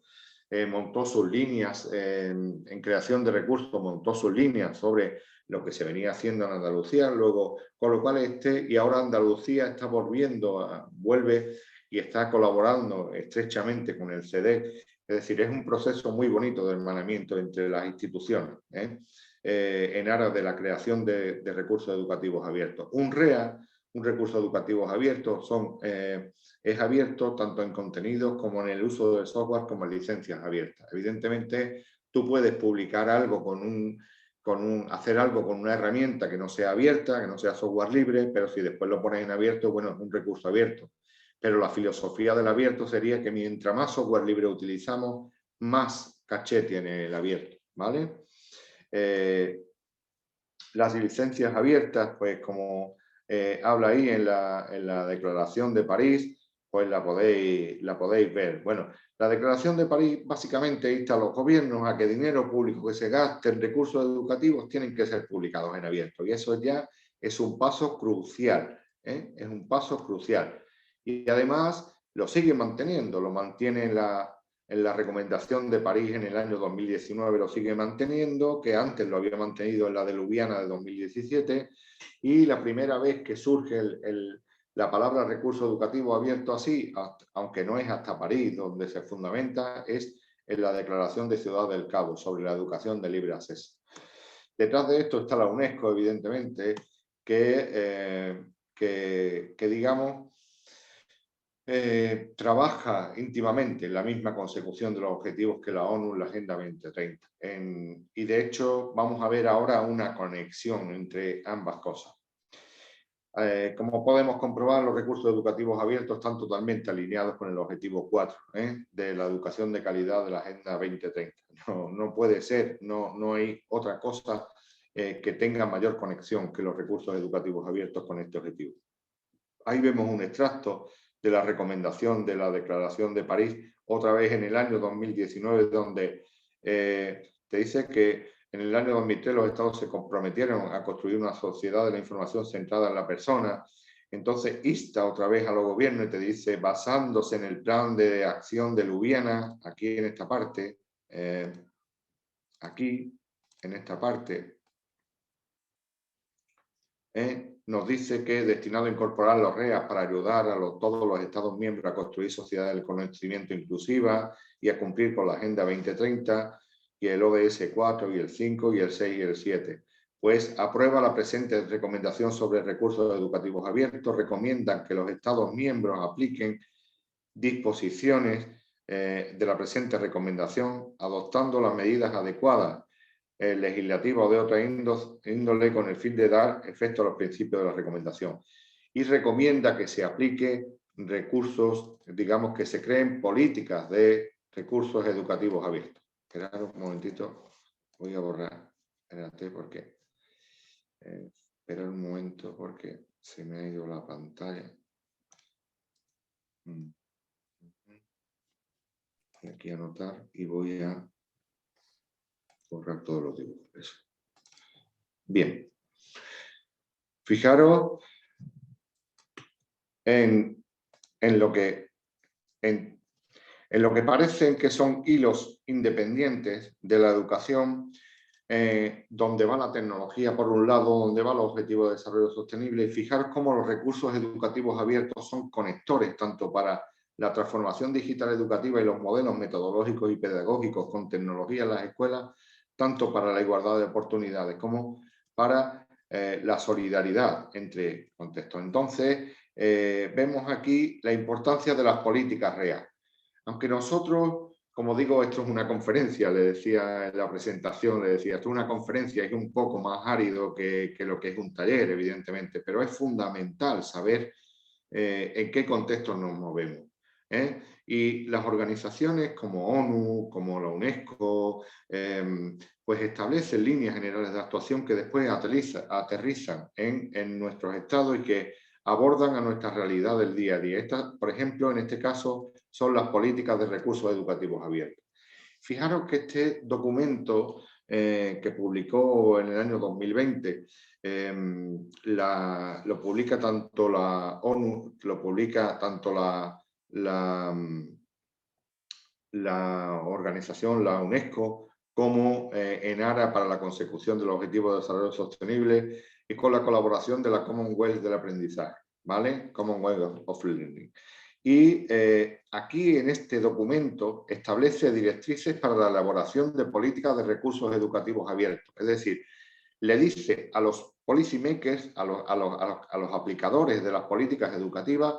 Montó sus líneas en creación de recursos, montó sus líneas sobre lo que se venía haciendo en Andalucía, luego, con lo cual y ahora Andalucía está vuelve y está colaborando estrechamente con el CEDEC. Es decir, es un proceso muy bonito de hermanamiento entre las instituciones, en aras de la creación de recursos educativos abiertos. Un REA, un recurso educativo abierto, es abierto tanto en contenidos como en el uso del software como en licencias abiertas. Evidentemente, tú puedes publicar algo hacer algo con una herramienta que no sea abierta, que no sea software libre, pero si después lo pones en abierto, bueno, es un recurso abierto. Pero la filosofía del abierto sería que mientras más software libre utilizamos, más caché tiene el abierto, ¿vale? Las licencias abiertas, pues como habla ahí en la Declaración de París, pues la podéis ver. Bueno, la Declaración de París básicamente insta a los gobiernos a que dinero público que se gaste en recursos educativos tienen que ser publicados en abierto. Y eso ya es un paso crucial, ¿eh? Es un paso crucial. Y además lo sigue manteniendo, lo mantiene en la recomendación de París en el año 2019, lo sigue manteniendo, que antes lo había mantenido en la de Ljubljana de 2017, y la primera vez que surge La palabra recurso educativo abierto así, aunque no es hasta París donde se fundamenta, es en la Declaración de Ciudad del Cabo sobre la educación de libre acceso. Detrás de esto está la UNESCO, evidentemente, que digamos, trabaja íntimamente en la misma consecución de los objetivos que la ONU en la Agenda 2030. Y de hecho vamos a ver ahora una conexión entre ambas cosas. Como podemos comprobar, los recursos educativos abiertos están totalmente alineados con el objetivo 4 de la educación de calidad de la Agenda 2030. No puede ser, no hay otra cosa que tenga mayor conexión que los recursos educativos abiertos con este objetivo. Ahí vemos un extracto de la recomendación de la Declaración de París, otra vez en el año 2019, donde te dice que en el año 2003 los estados se comprometieron a construir una sociedad de la información centrada en la persona. Entonces insta otra vez a los gobiernos y te dice, basándose en el plan de acción de Ljubljana, aquí en esta parte, aquí en esta parte, nos dice que es destinado a incorporar los REAs para ayudar a todos los Estados miembros a construir sociedades del conocimiento inclusiva y a cumplir con la Agenda 2030 y el ODS 4 y el 5 y el 6 y el 7. Pues aprueba la presente recomendación sobre recursos educativos abiertos, recomiendan que los Estados miembros apliquen disposiciones de la presente recomendación, adoptando las medidas adecuadas legislativa o de otra índole con el fin de dar efecto a los principios de la recomendación. Y recomienda que se aplique recursos, digamos que se creen políticas de recursos educativos abiertos. Esperad un momentito, voy a borrar. Espérate porque... esperad un momento porque se me ha ido la pantalla. Aquí anotar y voy a borrar todos los dibujos. Eso. Bien. Fijaros en lo que parecen que son hilos independientes de la educación, donde va la tecnología por un lado, donde van los objetivos de desarrollo sostenible, y fijaros cómo los recursos educativos abiertos son conectores tanto para la transformación digital educativa y los modelos metodológicos y pedagógicos con tecnología en las escuelas, tanto para la igualdad de oportunidades como para la solidaridad entre contextos. Entonces, vemos aquí la importancia de las políticas reales. Aunque nosotros, como digo, esto es una conferencia, le decía en la presentación, esto es una conferencia, es un poco más árido que lo que es un taller, evidentemente, pero es fundamental saber en qué contextos nos movemos. Y las organizaciones como ONU, como la UNESCO, pues establecen líneas generales de actuación que después aterrizan en nuestros estados y que abordan a nuestra realidad del día a día. Estas, por ejemplo, en este caso, son las políticas de recursos educativos abiertos. Fijaros que este documento que publicó en el año 2020, lo publica tanto la ONU, lo publica tanto la organización, la UNESCO, como ENARA para la consecución de los Objetivos de Desarrollo Sostenible y con la colaboración de la Commonwealth del Aprendizaje, ¿vale? Commonwealth of Learning. Y aquí en este documento establece directrices para la elaboración de políticas de recursos educativos abiertos. Es decir, le dice a los policymakers, a los aplicadores de las políticas educativas,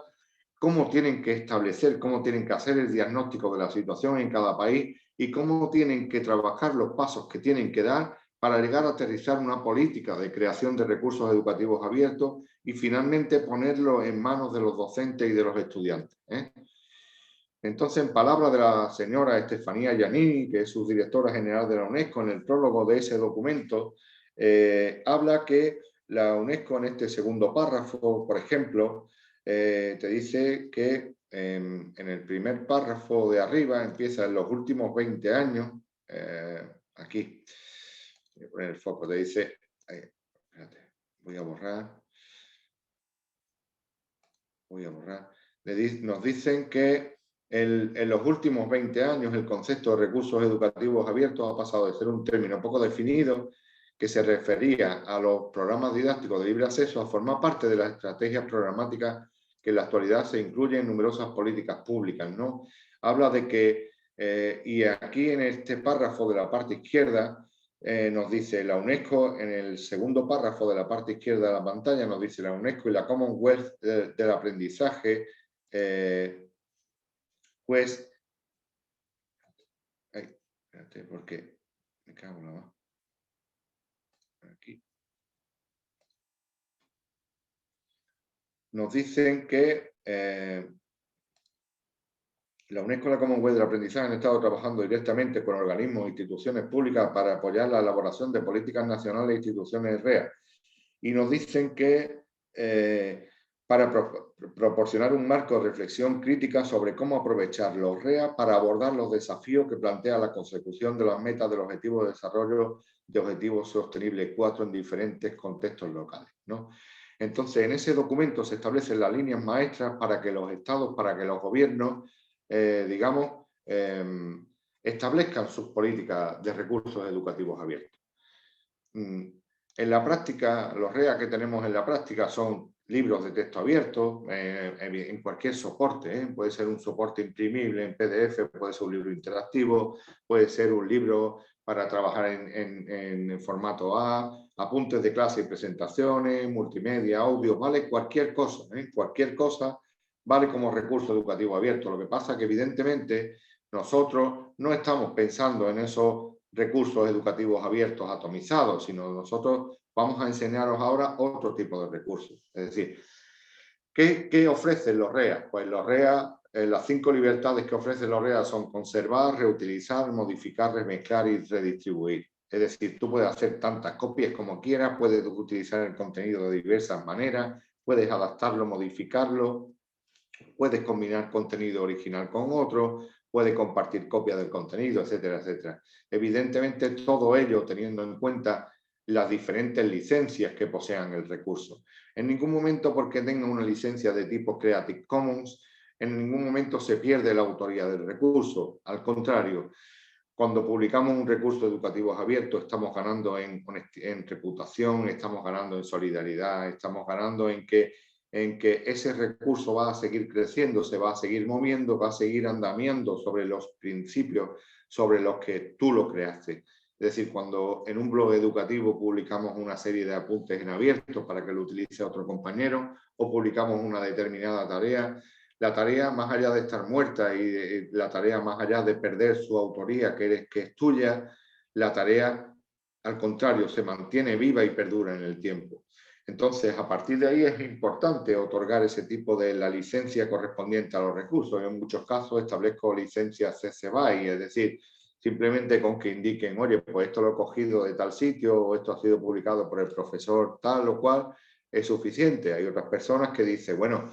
cómo tienen que establecer, cómo tienen que hacer el diagnóstico de la situación en cada país y cómo tienen que trabajar los pasos que tienen que dar para llegar a aterrizar una política de creación de recursos educativos abiertos y finalmente ponerlo en manos de los docentes y de los estudiantes. Entonces, en palabras de la señora Estefanía Giannini, que es subdirectora general de la UNESCO, en el prólogo de ese documento, habla que la UNESCO en este segundo párrafo, por ejemplo, te dice que en el primer párrafo de arriba empieza en los últimos 20 años, aquí, voy a poner el foco, te dice, espérate, voy a borrar, nos dicen que en los últimos 20 años el concepto de recursos educativos abiertos ha pasado de ser un término poco definido que se refería a los programas didácticos de libre acceso a formar parte de las estrategias programáticas que en la actualidad se incluyen en numerosas políticas públicas, ¿no? Habla de que, y aquí en este párrafo de la parte izquierda, nos dice la UNESCO, en el segundo párrafo de la parte izquierda de la pantalla, nos dice la UNESCO y la Commonwealth del aprendizaje, pues, espérate, porque me cago en la mano. Aquí. Nos dicen que la UNESCO y la Commonwealth del aprendizaje han estado trabajando directamente con organismos e instituciones públicas para apoyar la elaboración de políticas nacionales e instituciones REA. Y nos dicen que para proporcionar un marco de reflexión crítica sobre cómo aprovechar los REA para abordar los desafíos que plantea la consecución de las metas del Objetivo de Desarrollo de Objetivos Sostenibles 4 en diferentes contextos locales, ¿no? Entonces, en ese documento se establecen las líneas maestras para que los estados, para que los gobiernos, digamos, establezcan sus políticas de recursos educativos abiertos. En la práctica, los REA que tenemos en la práctica son libros de texto abierto, en cualquier soporte, puede ser un soporte imprimible en PDF, puede ser un libro interactivo, puede ser un libro para trabajar en formato A, apuntes de clase y presentaciones, multimedia, audio, vale cualquier cosa vale como recurso educativo abierto. Lo que pasa es que evidentemente nosotros no estamos pensando en esos recursos educativos abiertos atomizados, sino nosotros vamos a enseñaros ahora otro tipo de recursos. Es decir, ¿qué ofrecen los REA? Pues los REA, las 5 libertades que ofrecen los REA son conservar, reutilizar, modificar, remezclar y redistribuir. Es decir, tú puedes hacer tantas copias como quieras, puedes utilizar el contenido de diversas maneras, puedes adaptarlo, modificarlo, puedes combinar contenido original con otro, puedes compartir copias del contenido, etcétera, etcétera. Evidentemente, todo ello teniendo en cuenta las diferentes licencias que posean el recurso. En ningún momento, porque tenga una licencia de tipo Creative Commons, en ningún momento se pierde la autoría del recurso. Al contrario, cuando publicamos un recurso educativo abierto, estamos ganando en reputación, estamos ganando en solidaridad, estamos ganando en que ese recurso va a seguir creciendo, se va a seguir moviendo, va a seguir andamiando sobre los principios sobre los que tú lo creaste. Es decir, cuando en un blog educativo publicamos una serie de apuntes en abierto para que lo utilice otro compañero o publicamos una determinada tarea, la tarea, más allá de estar muerta y la tarea más allá de perder su autoría, que es tuya, la tarea, al contrario, se mantiene viva y perdura en el tiempo. Entonces, a partir de ahí es importante otorgar ese tipo de la licencia correspondiente a los recursos. En muchos casos establezco licencias CC BY, es decir, simplemente con que indiquen, oye, pues esto lo he cogido de tal sitio o esto ha sido publicado por el profesor tal o cual, es suficiente. Hay otras personas que dicen, bueno,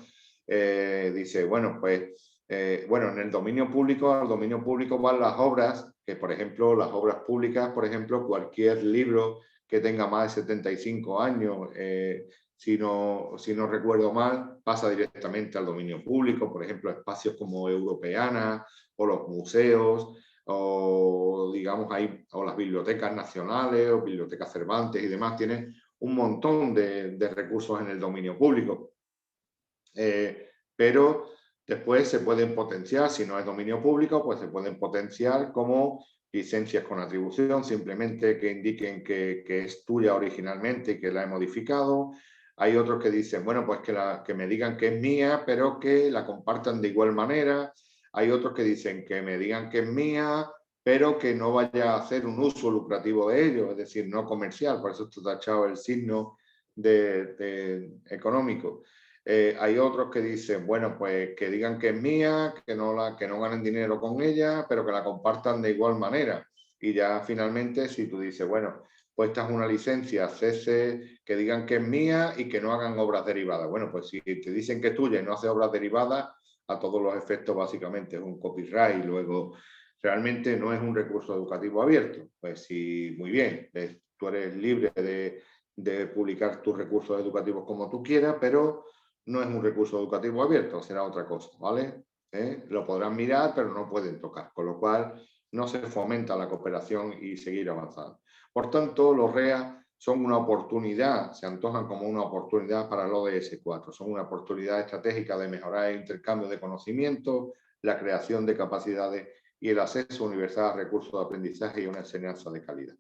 en el dominio público, al dominio público van las obras, que por ejemplo, las obras públicas, por ejemplo, cualquier libro que tenga más de 75 años, si no recuerdo mal, pasa directamente al dominio público, por ejemplo, espacios como Europeana o los museos, o digamos o las bibliotecas nacionales o bibliotecas Cervantes y demás, tienen un montón de recursos en el dominio público. Pero después se pueden potenciar, si no es dominio público, pues se pueden potenciar como licencias con atribución, simplemente que indiquen que es tuya originalmente y que la he modificado. Hay otros que dicen, bueno, pues que me digan que es mía, pero que la compartan de igual manera. Hay otros que dicen que me digan que es mía, pero que no vaya a hacer un uso lucrativo de ello, es decir, no comercial, por eso está tachado el signo económico. Hay otros que dicen, bueno, pues que digan que es mía, que no ganen dinero con ella, pero que la compartan de igual manera. Y ya finalmente, si tú dices, bueno, pues esta es una licencia CC, que digan que es mía y que no hagan obras derivadas. Bueno, pues si te dicen que es tuya y no hace obras derivadas, a todos los efectos básicamente es un copyright. Luego, realmente no es un recurso educativo abierto. Pues sí, muy bien, tú eres libre de publicar tus recursos educativos como tú quieras, pero no es un recurso educativo abierto, será otra cosa, ¿vale? Lo podrán mirar, pero no pueden tocar, con lo cual no se fomenta la cooperación y seguir avanzando. Por tanto, los REA son una oportunidad, se antojan como una oportunidad para el ODS 4. Son una oportunidad estratégica de mejorar el intercambio de conocimientos, la creación de capacidades y el acceso universal a recursos de aprendizaje y una enseñanza de calidad.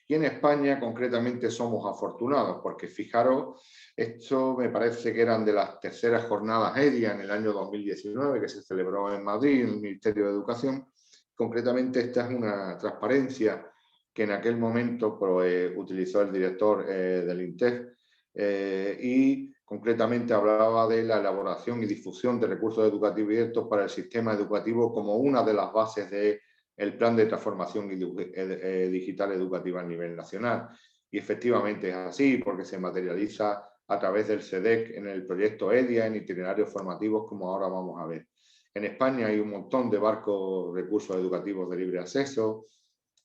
Y en España, concretamente, somos afortunados, porque fijaros, esto me parece que eran de las terceras jornadas EDIA en el año 2019, que se celebró en Madrid, en el Ministerio de Educación. Concretamente, esta es una transparencia que en aquel momento utilizó el director del INTEF y concretamente hablaba de la elaboración y difusión de recursos educativos abiertos para el sistema educativo como una de las bases del plan de transformación digital educativa a nivel nacional. Y efectivamente es así, porque se materializa a través del SEDEC en el proyecto EDIA, en itinerarios formativos, como ahora vamos a ver. En España hay un montón de barcos recursos educativos de libre acceso.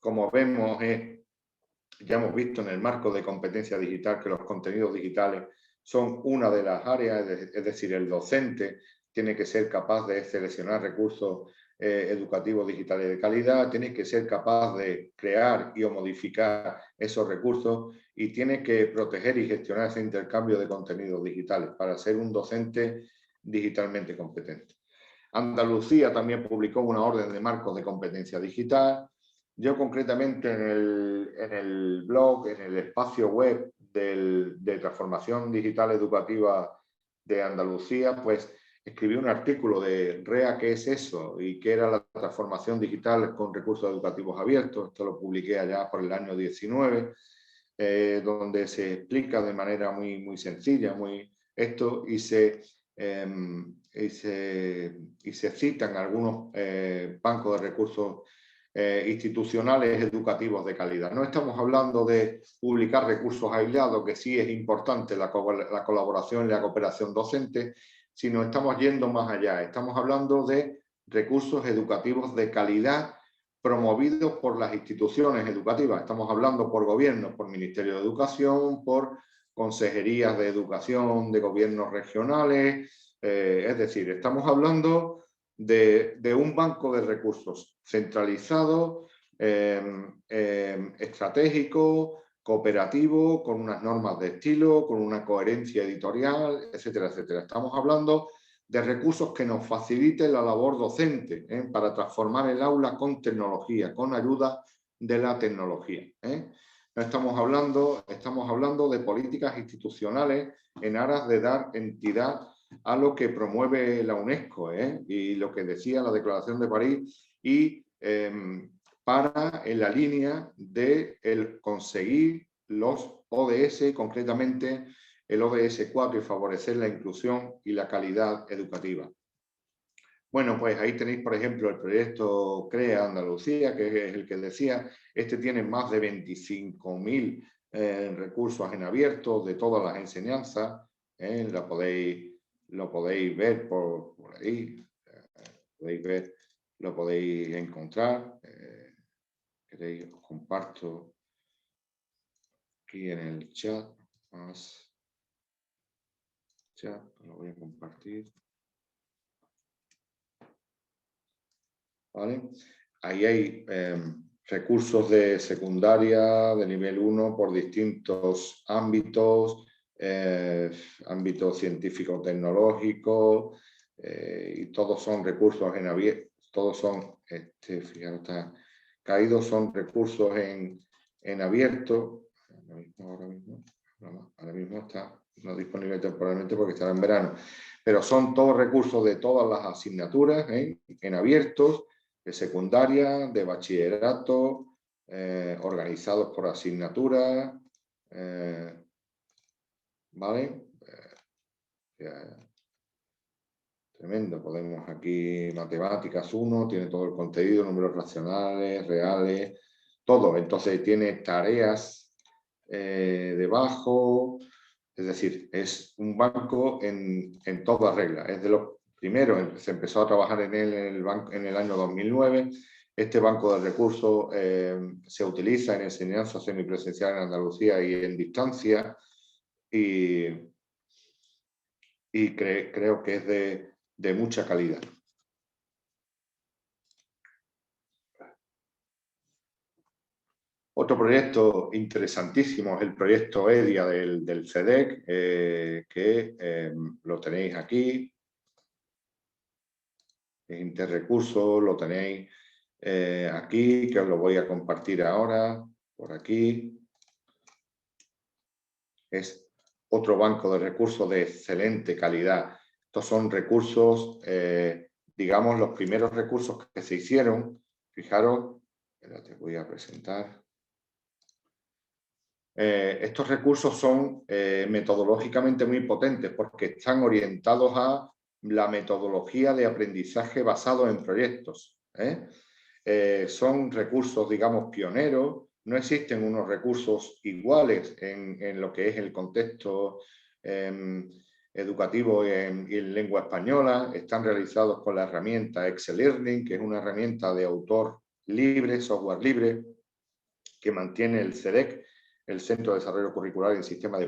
Como vemos, ya hemos visto en el marco de competencia digital que los contenidos digitales son una de las áreas, es decir, el docente tiene que ser capaz de seleccionar recursos educativos digitales de calidad, tiene que ser capaz de crear y o modificar esos recursos y tiene que proteger y gestionar ese intercambio de contenidos digitales para ser un docente digitalmente competente. Andalucía también publicó una orden de marcos de competencia digital. Yo concretamente en el blog, en el espacio web de transformación digital educativa de Andalucía, pues escribí un artículo de REA, ¿qué es eso? Y qué era la transformación digital con recursos educativos abiertos. Esto lo publiqué allá por el año 19, donde se explica de manera muy sencilla esto y se citan algunos bancos de recursos institucionales educativos de calidad. No estamos hablando de publicar recursos aislados, que sí es importante la colaboración y la cooperación docente, sino estamos yendo más allá. Estamos hablando de recursos educativos de calidad promovidos por las instituciones educativas. Estamos hablando por gobiernos, por Ministerio de Educación, por consejerías de educación de gobiernos regionales. Es decir, estamos hablando de un banco de recursos centralizado, estratégico, cooperativo, con unas normas de estilo, con una coherencia editorial, etcétera, etcétera. Estamos hablando de recursos que nos faciliten la labor docente para transformar el aula con tecnología, con ayuda de la tecnología. No estamos hablando de políticas institucionales en aras de dar entidad a lo que promueve la UNESCO y lo que decía la Declaración de París y para en la línea de conseguir los ODS, concretamente el ODS 4 y favorecer la inclusión y la calidad educativa. Bueno, pues ahí tenéis, por ejemplo, el proyecto CREA Andalucía, que es el que decía, este tiene más de 25.000 recursos en abierto de todas las enseñanzas, lo podéis ver por ahí, lo podéis encontrar. Queréis, os comparto aquí en el chat, lo voy a compartir. ¿Vale? Ahí hay recursos de secundaria, de nivel 1, por distintos ámbitos, ámbitos científico-tecnológicos, y todos son recursos en abierto, todos son, fijaros, está caídos, son recursos en abierto. Ahora mismo está no disponible temporalmente porque estará en verano, pero son todos recursos de todas las asignaturas en abiertos, de secundaria, de bachillerato, organizados por asignatura, ¿vale? Tremendo, podemos aquí matemáticas 1, tiene todo el contenido, números racionales, reales, todo. Entonces tiene tareas debajo, es decir, es un banco en toda regla. Es de los primeros, se empezó a trabajar en él en el año 2009. Este banco de recursos se utiliza en enseñanza semipresencial en Andalucía y en distancia y creo que es de mucha calidad. Otro proyecto interesantísimo es el proyecto EDIA del CEDEC, que lo tenéis aquí. Es Interrecursos, lo tenéis aquí, que os lo voy a compartir ahora, por aquí. Es otro banco de recursos de excelente calidad. Estos son recursos, digamos, los primeros recursos que se hicieron. Fijaros, te voy a presentar. Estos recursos son metodológicamente muy potentes porque están orientados a la metodología de aprendizaje basado en proyectos. Son recursos, digamos, pioneros. No existen unos recursos iguales en lo que es el contexto educativo y en lengua española. Están realizados con la herramienta Excel Learning, que es una herramienta de autor libre, software libre, que mantiene el CEDEC, el Centro de Desarrollo Curricular y Sistema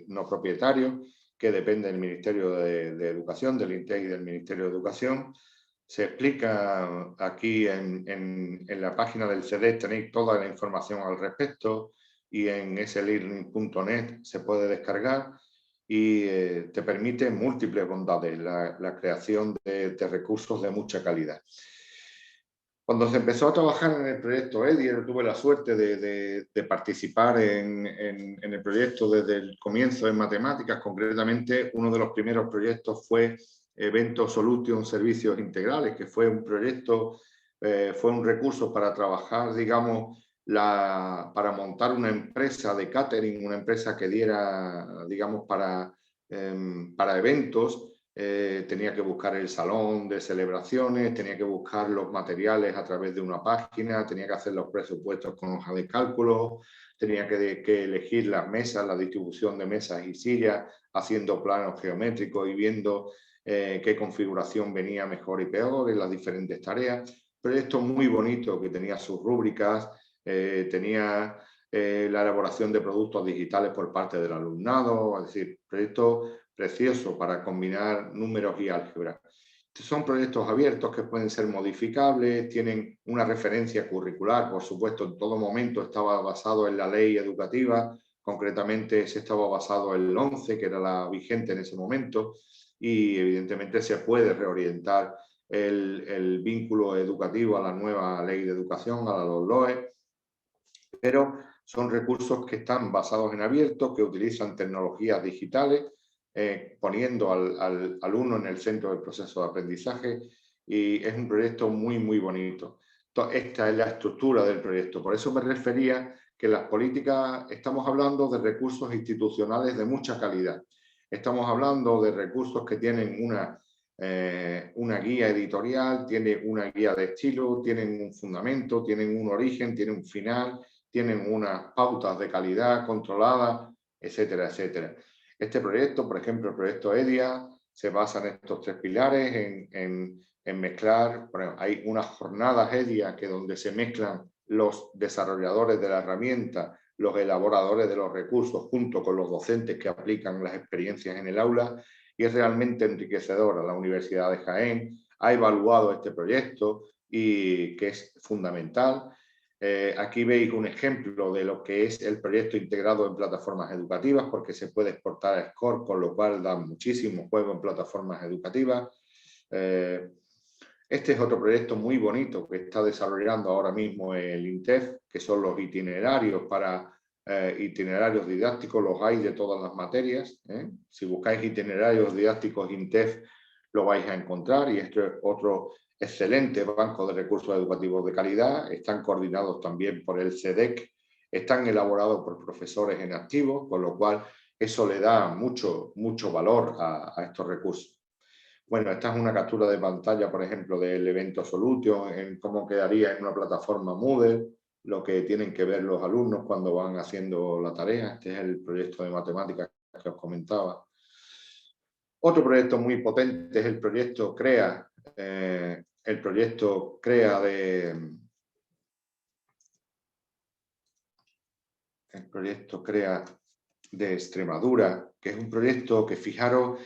no Propietario, que depende del Ministerio de Educación, del INTEC y del Ministerio de Educación. Se explica aquí en la página del CEDEC, tenéis toda la información al respecto, y en slearning.net se puede descargar y te permite múltiples bondades, la creación de recursos de mucha calidad. Cuando se empezó a trabajar en el proyecto EDI, tuve la suerte de participar en el proyecto desde el comienzo en matemáticas. Concretamente, uno de los primeros proyectos fue Evento Solution Servicios Integrales, que fue un proyecto, fue un recurso para trabajar, digamos, para montar una empresa de catering, una empresa que diera, digamos, para eventos. Tenía que buscar el salón de celebraciones, tenía que buscar los materiales a través de una página, tenía que hacer los presupuestos con hoja de cálculo, tenía que elegir las mesas, la distribución de mesas y sillas, haciendo planos geométricos y viendo qué configuración venía mejor y peor en las diferentes tareas. Proyecto muy bonito que tenía sus rúbricas, tenía la elaboración de productos digitales por parte del alumnado, es decir, proyecto precioso para combinar números y álgebra. Son proyectos abiertos que pueden ser modificables, tienen una referencia curricular, por supuesto, en todo momento estaba basado en la ley educativa, concretamente se estaba basado en el 11, que era la vigente en ese momento, y evidentemente se puede reorientar el vínculo educativo a la nueva ley de educación, a la LOE, pero son recursos que están basados en abierto, que utilizan tecnologías digitales, poniendo al alumno en el centro del proceso de aprendizaje, y es un proyecto muy, muy bonito. Esta es la estructura del proyecto. Por eso me refería que las políticas, estamos hablando de recursos institucionales de mucha calidad. Estamos hablando de recursos que tienen una guía editorial, tienen una guía de estilo, tienen un fundamento, tienen un origen, tienen un final, tienen unas pautas de calidad controladas, etcétera, etcétera. Este proyecto, por ejemplo, el proyecto EDIA, se basa en estos tres pilares, en mezclar, bueno, hay unas jornadas EDIA que donde se mezclan los desarrolladores de la herramienta, los elaboradores de los recursos, junto con los docentes que aplican las experiencias en el aula, y es realmente enriquecedora. La Universidad de Jaén ha evaluado este proyecto y que es fundamental. Aquí veis un ejemplo de lo que es el proyecto integrado en plataformas educativas, porque se puede exportar a Score, con lo cual da muchísimo juego en plataformas educativas. Este es otro proyecto muy bonito que está desarrollando ahora mismo el INTEF, que son los itinerarios itinerarios didácticos, los hay de todas las materias. Si buscáis itinerarios didácticos INTEF, lo vais a encontrar, y esto es otro excelente banco de recursos educativos de calidad. Están coordinados también por el CEDEC, están elaborados por profesores en activo, con lo cual eso le da mucho valor a estos recursos. Bueno, esta es una captura de pantalla, por ejemplo, del Evento Solution, en cómo quedaría en una plataforma Moodle, lo que tienen que ver los alumnos cuando van haciendo la tarea. Este es el proyecto de matemáticas que os comentaba. Otro proyecto muy potente es el proyecto CREA, de Extremadura, que es un proyecto que, fijaros,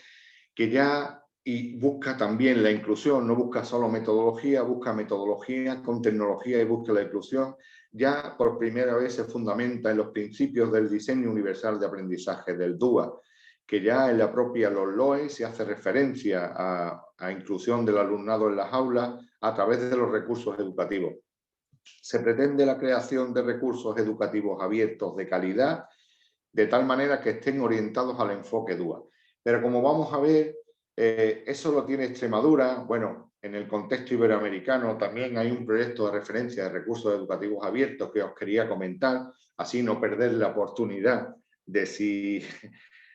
que ya y busca también la inclusión, no busca solo metodología, busca metodología con tecnología y busca la inclusión. ya por primera vez se fundamenta en los principios del diseño universal de aprendizaje, del DUA, que ya en la propia LOE se hace referencia a inclusión del alumnado en las aulas a través de los recursos educativos. Se pretende la creación de recursos educativos abiertos de calidad, de tal manera que estén orientados al enfoque DUA. Pero como vamos a ver, eso lo tiene Extremadura. Bueno, en el contexto iberoamericano también hay un proyecto de referencia de recursos educativos abiertos que os quería comentar, así no perder la oportunidad de si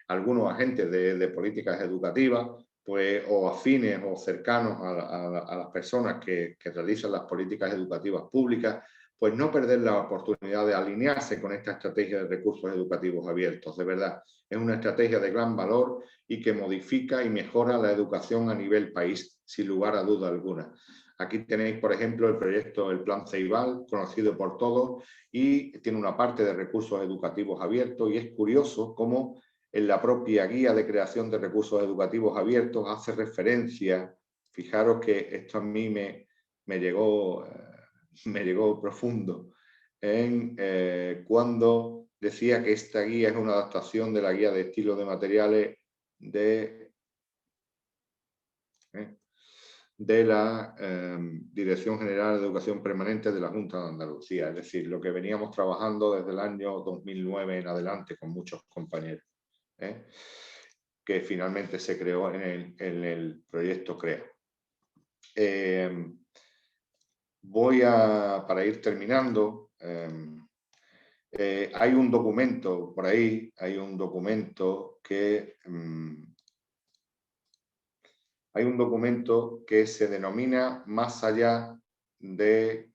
algunos agentes de políticas educativas, pues, o afines o cercanos a las personas que realizan las políticas educativas públicas, pues no perder la oportunidad de alinearse con esta estrategia de recursos educativos abiertos. De verdad, es una estrategia de gran valor y que modifica y mejora la educación a nivel país, sin lugar a duda alguna. Aquí tenéis, por ejemplo, el proyecto, el Plan Ceibal, conocido por todos, y tiene una parte de recursos educativos abiertos, y es curioso cómo en la propia guía de creación de recursos educativos abiertos hace referencia, fijaros que esto a mí me llegó profundo, en cuando decía que esta guía es una adaptación de la guía de estilo de materiales de la Dirección General de Educación Permanente de la Junta de Andalucía, es decir, lo que veníamos trabajando desde el año 2009 en adelante con muchos compañeros, que finalmente se creó en el proyecto CREA. Para ir terminando, hay un documento por ahí, que se denomina más allá de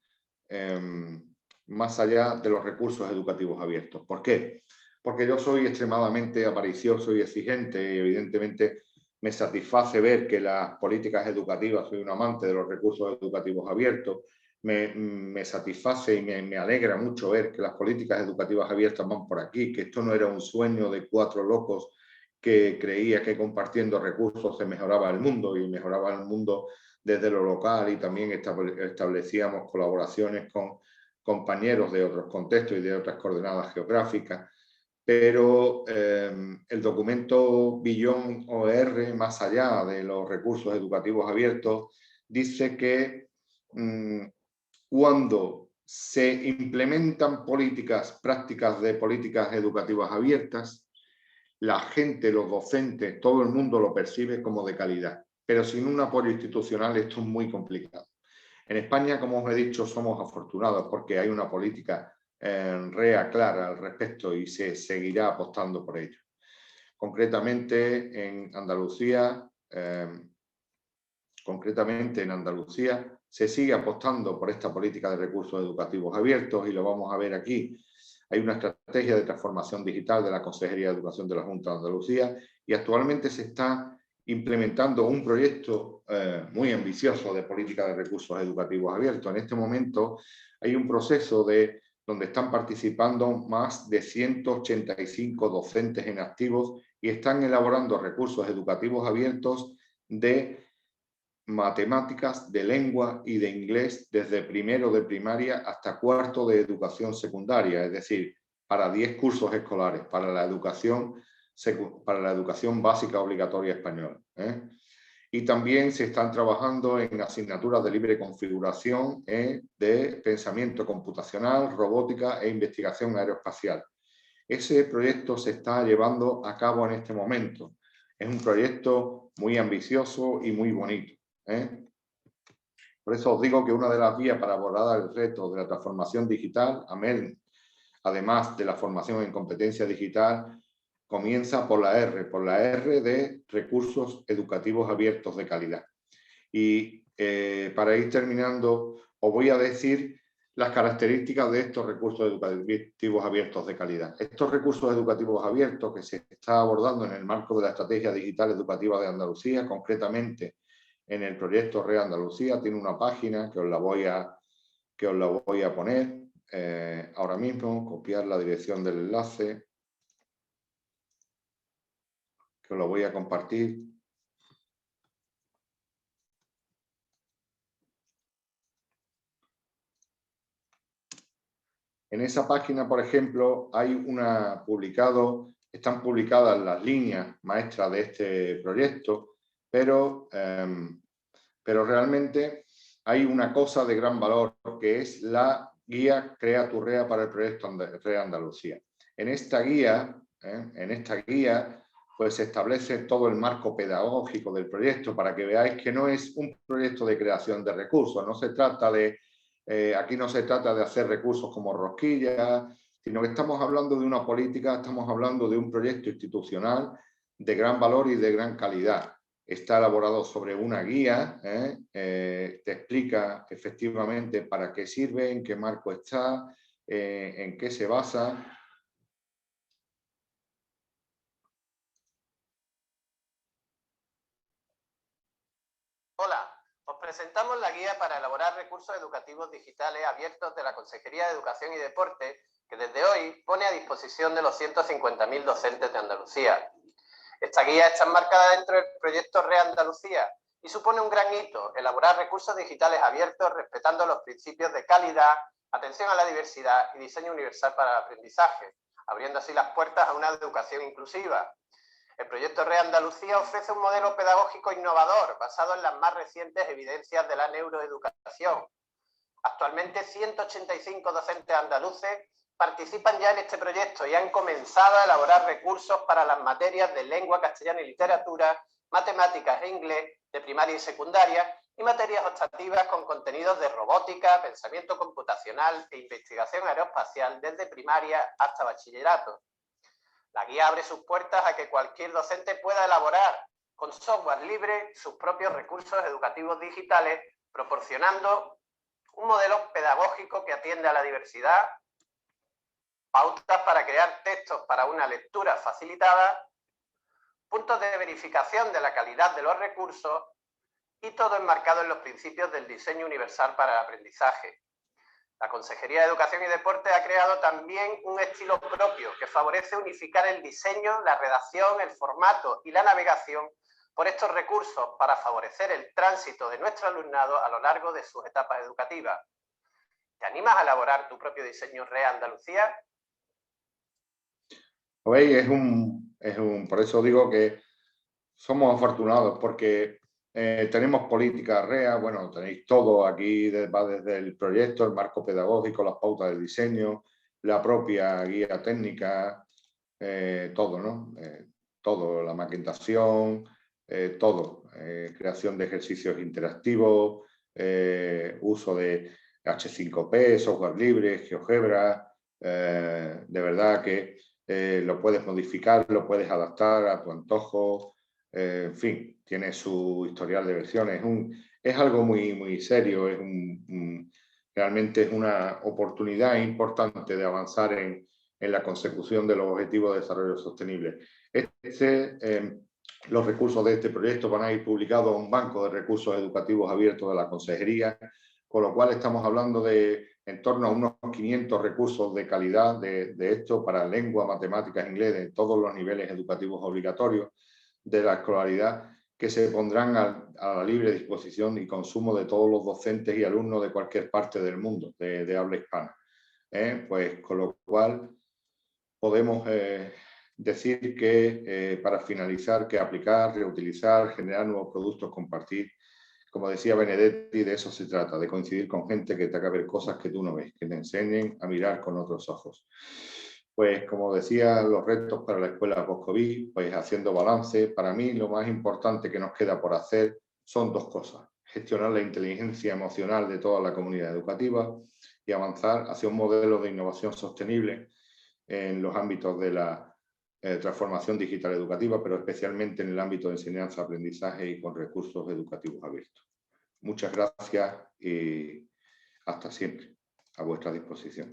los recursos educativos abiertos. ¿Por qué? Porque yo soy extremadamente avaricioso y exigente, y evidentemente me satisface ver que las políticas educativas, soy un amante de los recursos educativos abiertos, me satisface y me alegra mucho ver que las políticas educativas abiertas van por aquí, que esto no era un sueño de 4 locos que creía que compartiendo recursos se mejoraba el mundo, y mejoraba el mundo desde lo local, y también establecíamos colaboraciones con compañeros de otros contextos y de otras coordenadas geográficas. Pero el documento Beyond OER, más allá de los recursos educativos abiertos, dice que cuando se implementan prácticas de políticas educativas abiertas, la gente, los docentes, todo el mundo lo percibe como de calidad. Pero sin un apoyo institucional esto es muy complicado. En España, como os he dicho, somos afortunados porque hay una política REA clara al respecto y se seguirá apostando por ello. Concretamente en Andalucía, se sigue apostando por esta política de recursos educativos abiertos, y lo vamos a ver aquí. Hay una estrategia de transformación digital de la Consejería de Educación de la Junta de Andalucía, y actualmente se está implementando un proyecto muy ambicioso de política de recursos educativos abiertos. En este momento hay un proceso donde están participando más de 185 docentes en activos y están elaborando recursos educativos abiertos de matemáticas, de lengua y de inglés desde primero de primaria hasta cuarto de educación secundaria, es decir, para 10 cursos escolares, para la educación básica obligatoria española. Y también se están trabajando en asignaturas de libre configuración de pensamiento computacional, robótica e investigación aeroespacial. Ese proyecto se está llevando a cabo en este momento. Es un proyecto muy ambicioso y muy bonito. Por eso os digo que una de las vías para abordar el reto de la transformación digital, además de la formación en competencia digital, comienza por la R de recursos educativos abiertos de calidad. Y para ir terminando, os voy a decir las características de estos recursos educativos abiertos de calidad. Estos recursos educativos abiertos que se está abordando en el marco de la Estrategia Digital Educativa de Andalucía, concretamente en el proyecto REA Andalucía, tiene una página que os la voy a poner ahora mismo, copiar la dirección del enlace, que os lo voy a compartir. En esa página, por ejemplo, están publicadas las líneas maestras de este proyecto, pero realmente hay una cosa de gran valor, que es la guía Crea tu REA para el proyecto REA Andalucía. En esta guía, pues se establece todo el marco pedagógico del proyecto para que veáis que no es un proyecto de creación de recursos, no se trata de, aquí no se trata de hacer recursos como rosquillas, sino que estamos hablando de una política, estamos hablando de un proyecto institucional de gran valor y de gran calidad. Está elaborado sobre una guía, te explica efectivamente para qué sirve, en qué marco está, en qué se basa.
Hola, os presentamos la guía para elaborar recursos educativos digitales abiertos de la Consejería de Educación y Deporte, que desde hoy pone a disposición de los 150.000 docentes de Andalucía. Esta guía está enmarcada dentro del proyecto REA Andalucía y supone un gran hito, elaborar recursos digitales abiertos respetando los principios de calidad, atención a la diversidad y diseño universal para el aprendizaje, abriendo así las puertas a una educación inclusiva. El proyecto REA Andalucía ofrece un modelo pedagógico innovador basado en las más recientes evidencias de la neuroeducación. Actualmente 185 docentes andaluces participan ya en este proyecto y han comenzado a elaborar recursos para las materias de lengua castellana y literatura, matemáticas e inglés de primaria y secundaria y materias optativas con contenidos de robótica, pensamiento computacional e investigación aeroespacial desde primaria hasta bachillerato. La guía abre sus puertas a que cualquier docente pueda elaborar con software libre sus propios recursos educativos digitales, proporcionando un modelo pedagógico que atiende a la diversidad, pautas para crear textos para una lectura facilitada, puntos de verificación de la calidad de los recursos y todo enmarcado en los principios del diseño universal para el aprendizaje. La Consejería de Educación y Deporte ha creado también un estilo propio que favorece unificar el diseño, la redacción, el formato y la navegación por estos recursos para favorecer el tránsito de nuestro alumnado a lo largo de sus etapas educativas. ¿Te animas a elaborar tu propio diseño REA Andalucía?
¿Veis? Por eso digo que somos afortunados, porque tenemos política REA, bueno, tenéis todo aquí, va desde el proyecto, el marco pedagógico, las pautas de diseño, la propia guía técnica, todo, ¿no? Todo, la maquetación, todo, creación de ejercicios interactivos, uso de H5P, software libre, GeoGebra, de verdad que lo puedes modificar, lo puedes adaptar a tu antojo, en fin, tiene su historial de versiones. Es algo muy, muy serio, realmente es una oportunidad importante de avanzar en la consecución de los objetivos de desarrollo sostenible. Los recursos de este proyecto van a ir publicados a un banco de recursos educativos abiertos de la Consejería, con lo cual estamos hablando de en torno a unos 500 recursos de calidad de esto para lengua, matemáticas, inglés, de todos los niveles educativos obligatorios de la escolaridad, que se pondrán a la libre disposición y consumo de todos los docentes y alumnos de cualquier parte del mundo de habla hispana. Pues con lo cual podemos decir que, para finalizar, que aplicar, reutilizar, generar nuevos productos, compartir. Como decía Benedetti, de eso se trata, de coincidir con gente que te haga ver cosas que tú no ves, que te enseñen a mirar con otros ojos. Pues como decía, los retos para la escuela post-COVID, pues haciendo balance, para mí lo más importante que nos queda por hacer son dos cosas: gestionar la inteligencia emocional de toda la comunidad educativa y avanzar hacia un modelo de innovación sostenible en los ámbitos de la transformación digital educativa, pero especialmente en el ámbito de enseñanza, aprendizaje y con recursos educativos abiertos. Muchas gracias y hasta siempre, a vuestra disposición.